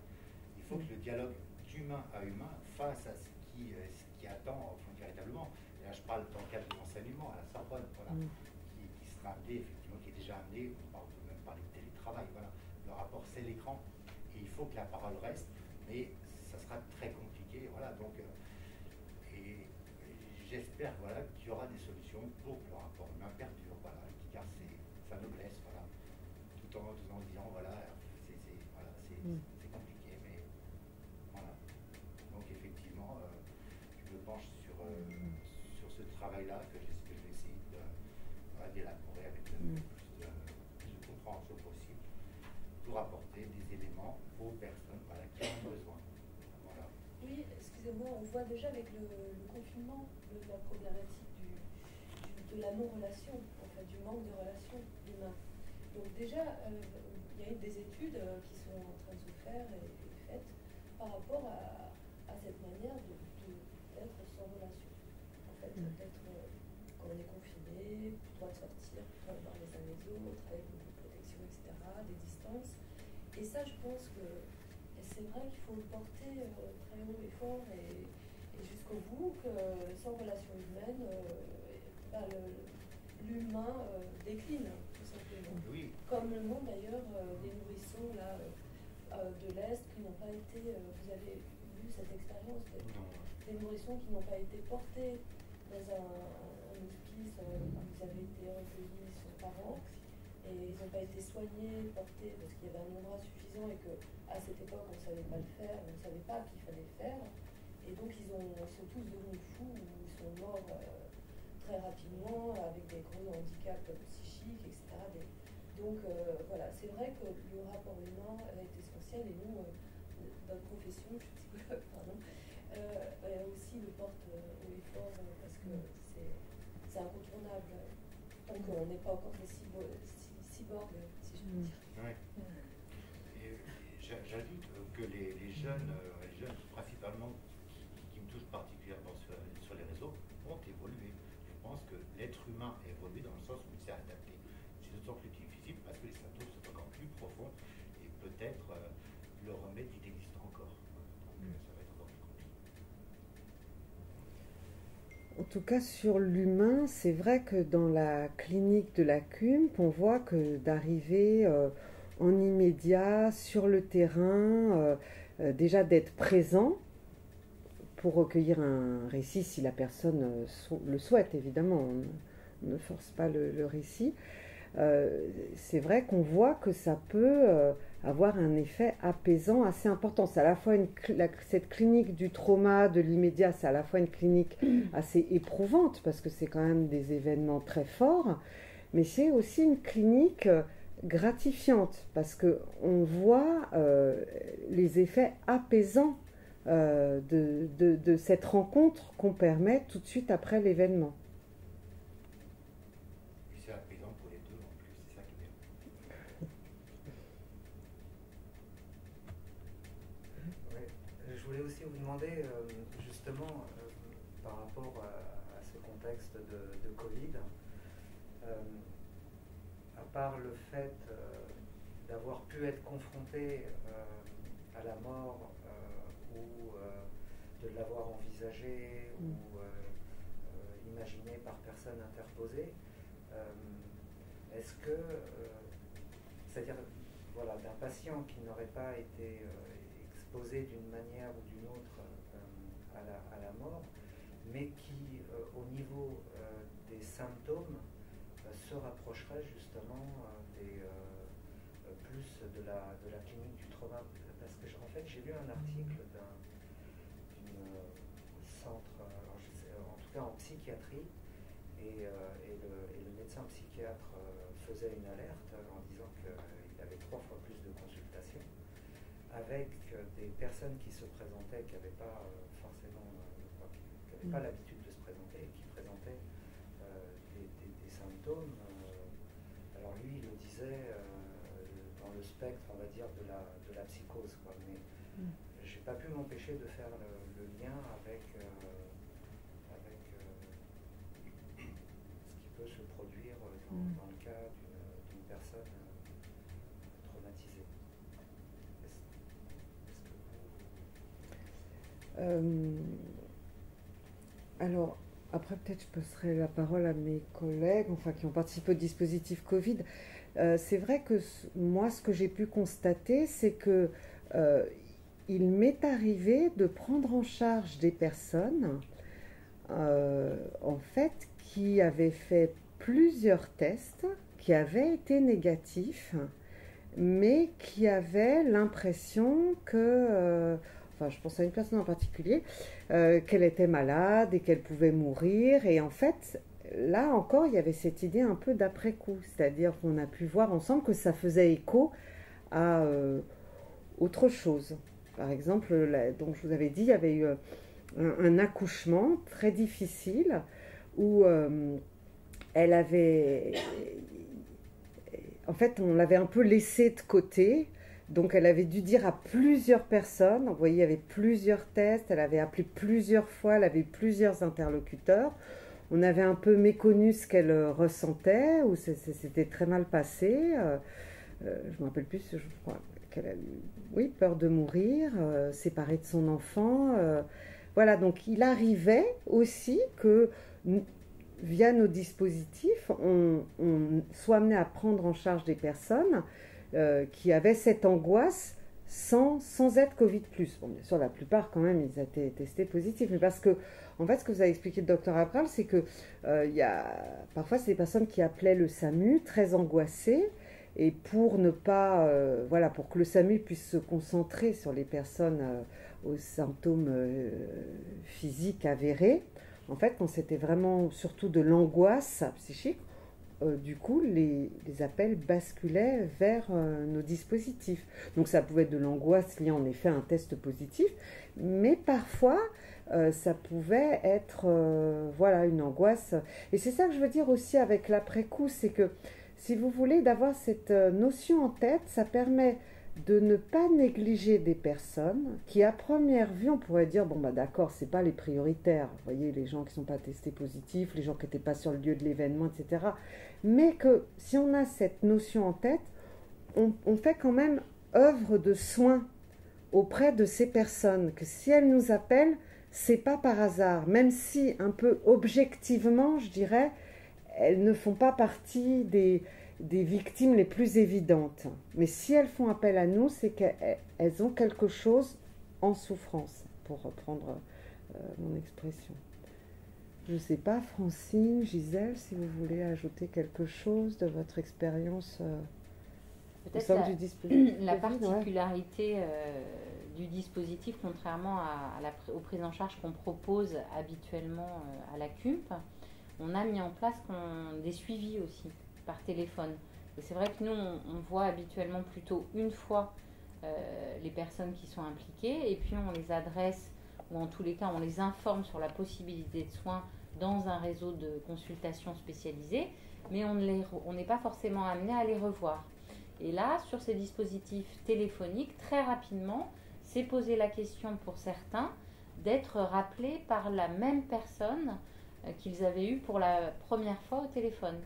Il faut que le dialogue d'humain à humain face à ce qui attend véritablement. Et là, je parle dans le cadre de l'enseignement à la Sorbonne, voilà, qui sera amené, effectivement, qui est déjà amené, on peut même parler de télétravail, voilà. Le rapport, c'est l'écran, et il faut que la parole reste, mais ça sera très compliqué, voilà. Donc, et j'espère, voilà, qu'il y aura des solutions pour que le rapport humain perdure, voilà, qui garde sa noblesse, voilà, tout en disant, voilà, c'est compliqué, mais voilà. Donc, effectivement, je me penche sur ce travail-là que je vais essayer d'élaborer avec le plus de compréhension possible pour apporter des éléments aux personnes qui en ont besoin. Voilà. Oui, excusez-moi, on voit déjà avec le confinement la problématique de la non-relation, en fait, du manque de relation humaine. Donc déjà, il y a eu des études qui sont en train de se faire et faites par rapport à cette manière d'être sans relation. En fait, d'être, quand on est confiné, plus droit de sortir, plus droit de voir les uns les autres, avec beaucoup de protection, etc., des distances. Et ça, je pense que c'est vrai qu'il faut le porter très haut et fort et jusqu'au bout, que sans relation humaine, l'humain décline, tout simplement. Oui. Comme le nom d'ailleurs des nourrissons là, de l'Est qui n'ont pas été, vous avez vu cette expérience, des nourrissons qui n'ont pas été portés dans un hospice où ils avaient été recueillis sur parents et ils n'ont pas été soignés, portés parce qu'il y avait un nombre insuffisant et qu'à cette époque on ne savait pas le faire, on ne savait pas qu'il fallait le faire. Et donc ils sont tous devenus fous ou ils sont morts très rapidement avec des gros handicaps psychiques, etc. Donc voilà, c'est vrai que le rapport humain est essentiel et nous, notre profession, je suis psychologue, pardon, aussi le porte haut et fort parce que c'est incontournable. Tant qu'on n'est pas encore des cyborgs, si je peux dire. Ouais. J'ajoute que les jeunes, principalement, qui me touchent particulièrement sur les réseaux, ont évolué. Je pense que l'être humain a évolué dans le sens où il s'est adapté. C'est d'autant plus difficile parce que les symptômes sont encore plus profonds et peut-être le remède il existe encore. Donc ça va être encore plus compliqué. En tout cas, sur l'humain, c'est vrai que dans la clinique de la CUMP, on voit que d'arriver en immédiat sur le terrain, déjà d'être présent pour recueillir un récit si la personne le souhaite, évidemment, on ne force pas le récit. C'est vrai qu'on voit que ça peut avoir un effet apaisant assez important. C'est à la fois cette clinique du trauma, de l'immédiat, c'est à la fois une clinique assez éprouvante parce que c'est quand même des événements très forts, mais c'est aussi une clinique gratifiante parce qu'on voit les effets apaisants de cette rencontre qu'on permet tout de suite après l'événement. C'est apaisant pour les deux en plus, c'est ça qui est bien. Ouais. Je voulais aussi vous demander, justement, par rapport à ce contexte de Covid, à part le fait d'avoir pu être confronté à la mort ou de l'avoir envisagé ou imaginé par personne interposée, est-ce que, c'est-à-dire voilà, d'un patient qui n'aurait pas été exposé d'une manière ou d'une autre à la mort, mais qui, au niveau des symptômes, se rapprocherait justement plus de la clinique du trauma. Parce que en fait, j'ai lu un article d'un centre, en tout cas en psychiatrie, et le médecin psychiatre faisait une alerte en disant qu'il avait 3 fois plus de consultations, avec des personnes qui se présentaient, qui n'avaient pas forcément, qui n'avaient pas l'habitude de se présenter, et qui présentaient des symptômes. Alors lui, il le disait dans le spectre, on va dire, de la psychose, quoi. Mais j'ai pas pu m'empêcher de faire le lien avec ce qui peut se produire dans le cas d'une personne traumatisée. Alors, après, peut-être je passerai la parole à mes collègues, enfin, qui ont participé au dispositif Covid. C'est vrai que moi, ce que j'ai pu constater, c'est que il m'est arrivé de prendre en charge des personnes, en fait, qui avaient fait plusieurs tests, qui avaient été négatifs, mais qui avaient l'impression que, enfin, je pense à une personne en particulier, qu'elle était malade et qu'elle pouvait mourir. Et en fait, là encore, il y avait cette idée un peu d'après-coup, c'est-à-dire qu'on a pu voir ensemble que ça faisait écho à autre chose. Par exemple, donc je vous avais dit, il y avait eu un accouchement très difficile où elle avait... En fait, on l'avait un peu laissée de côté. Donc, elle avait dû dire à plusieurs personnes. Vous voyez, il y avait plusieurs tests. Elle avait appelé plusieurs fois. Elle avait eu plusieurs interlocuteurs. On avait un peu méconnu ce qu'elle ressentait, ou c'était très mal passé. Je ne me rappelle plus, je crois qu'elle a eu, oui, peur de mourir, séparée de son enfant. Voilà, donc il arrivait aussi que, via nos dispositifs, on soit amené à prendre en charge des personnes qui avaient cette angoisse sans être Covid+. Bon, bien sûr, la plupart, quand même, ils étaient testés positifs. Mais parce que, en fait, ce que vous avez expliqué le docteur Abral, c'est que parfois, c'est des personnes qui appelaient le SAMU très angoissées. Et pour ne pas, voilà, pour que le SAMU puisse se concentrer sur les personnes aux symptômes physiques avérés, en fait, quand c'était vraiment surtout de l'angoisse psychique, du coup, les appels basculaient vers nos dispositifs. Donc, ça pouvait être de l'angoisse liée en effet à un test positif, mais parfois, ça pouvait être, voilà, une angoisse. Et c'est ça que je veux dire aussi avec l'après-coup, c'est que, si vous voulez, d'avoir cette notion en tête, ça permet de ne pas négliger des personnes qui, à première vue, on pourrait dire, bon, bah d'accord, c'est pas les prioritaires. Vous voyez, les gens qui ne sont pas testés positifs, les gens qui n'étaient pas sur le lieu de l'événement, etc. Mais que, si on a cette notion en tête, on fait quand même œuvre de soin auprès de ces personnes, que si elles nous appellent, c'est pas par hasard, même si, un peu objectivement, je dirais, elles ne font pas partie des victimes les plus évidentes. Mais si elles font appel à nous, c'est qu'elles ont quelque chose en souffrance, pour reprendre mon expression. Je ne sais pas, Francine, Gisèle, si vous voulez ajouter quelque chose de votre expérience au sein du dispositif. La particularité du dispositif, contrairement aux prises en charge qu'on propose habituellement à la CUMP, on a mis en place des suivis aussi par téléphone. Et c'est vrai que nous, on voit habituellement plutôt une fois les personnes qui sont impliquées, et puis on les adresse, ou en tous les cas, on les informe sur la possibilité de soins dans un réseau de consultation spécialisé, mais on n'est pas forcément amené à les revoir. Et là, sur ces dispositifs téléphoniques, très rapidement, s'est posé la question pour certains d'être rappelés par la même personne qu'ils avaient eu pour la première fois au téléphone.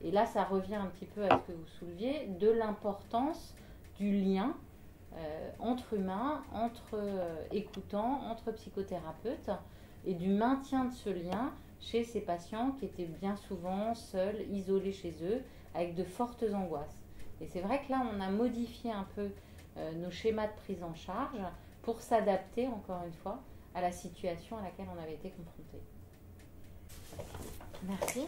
Et là, ça revient un petit peu à ce que vous souleviez, de l'importance du lien entre humains, entre écoutants, entre psychothérapeutes, et du maintien de ce lien chez ces patients qui étaient bien souvent seuls, isolés chez eux, avec de fortes angoisses. Et c'est vrai que là, on a modifié un peu nos schémas de prise en charge pour s'adapter, encore une fois, à la situation à laquelle on avait été confronté. Merci.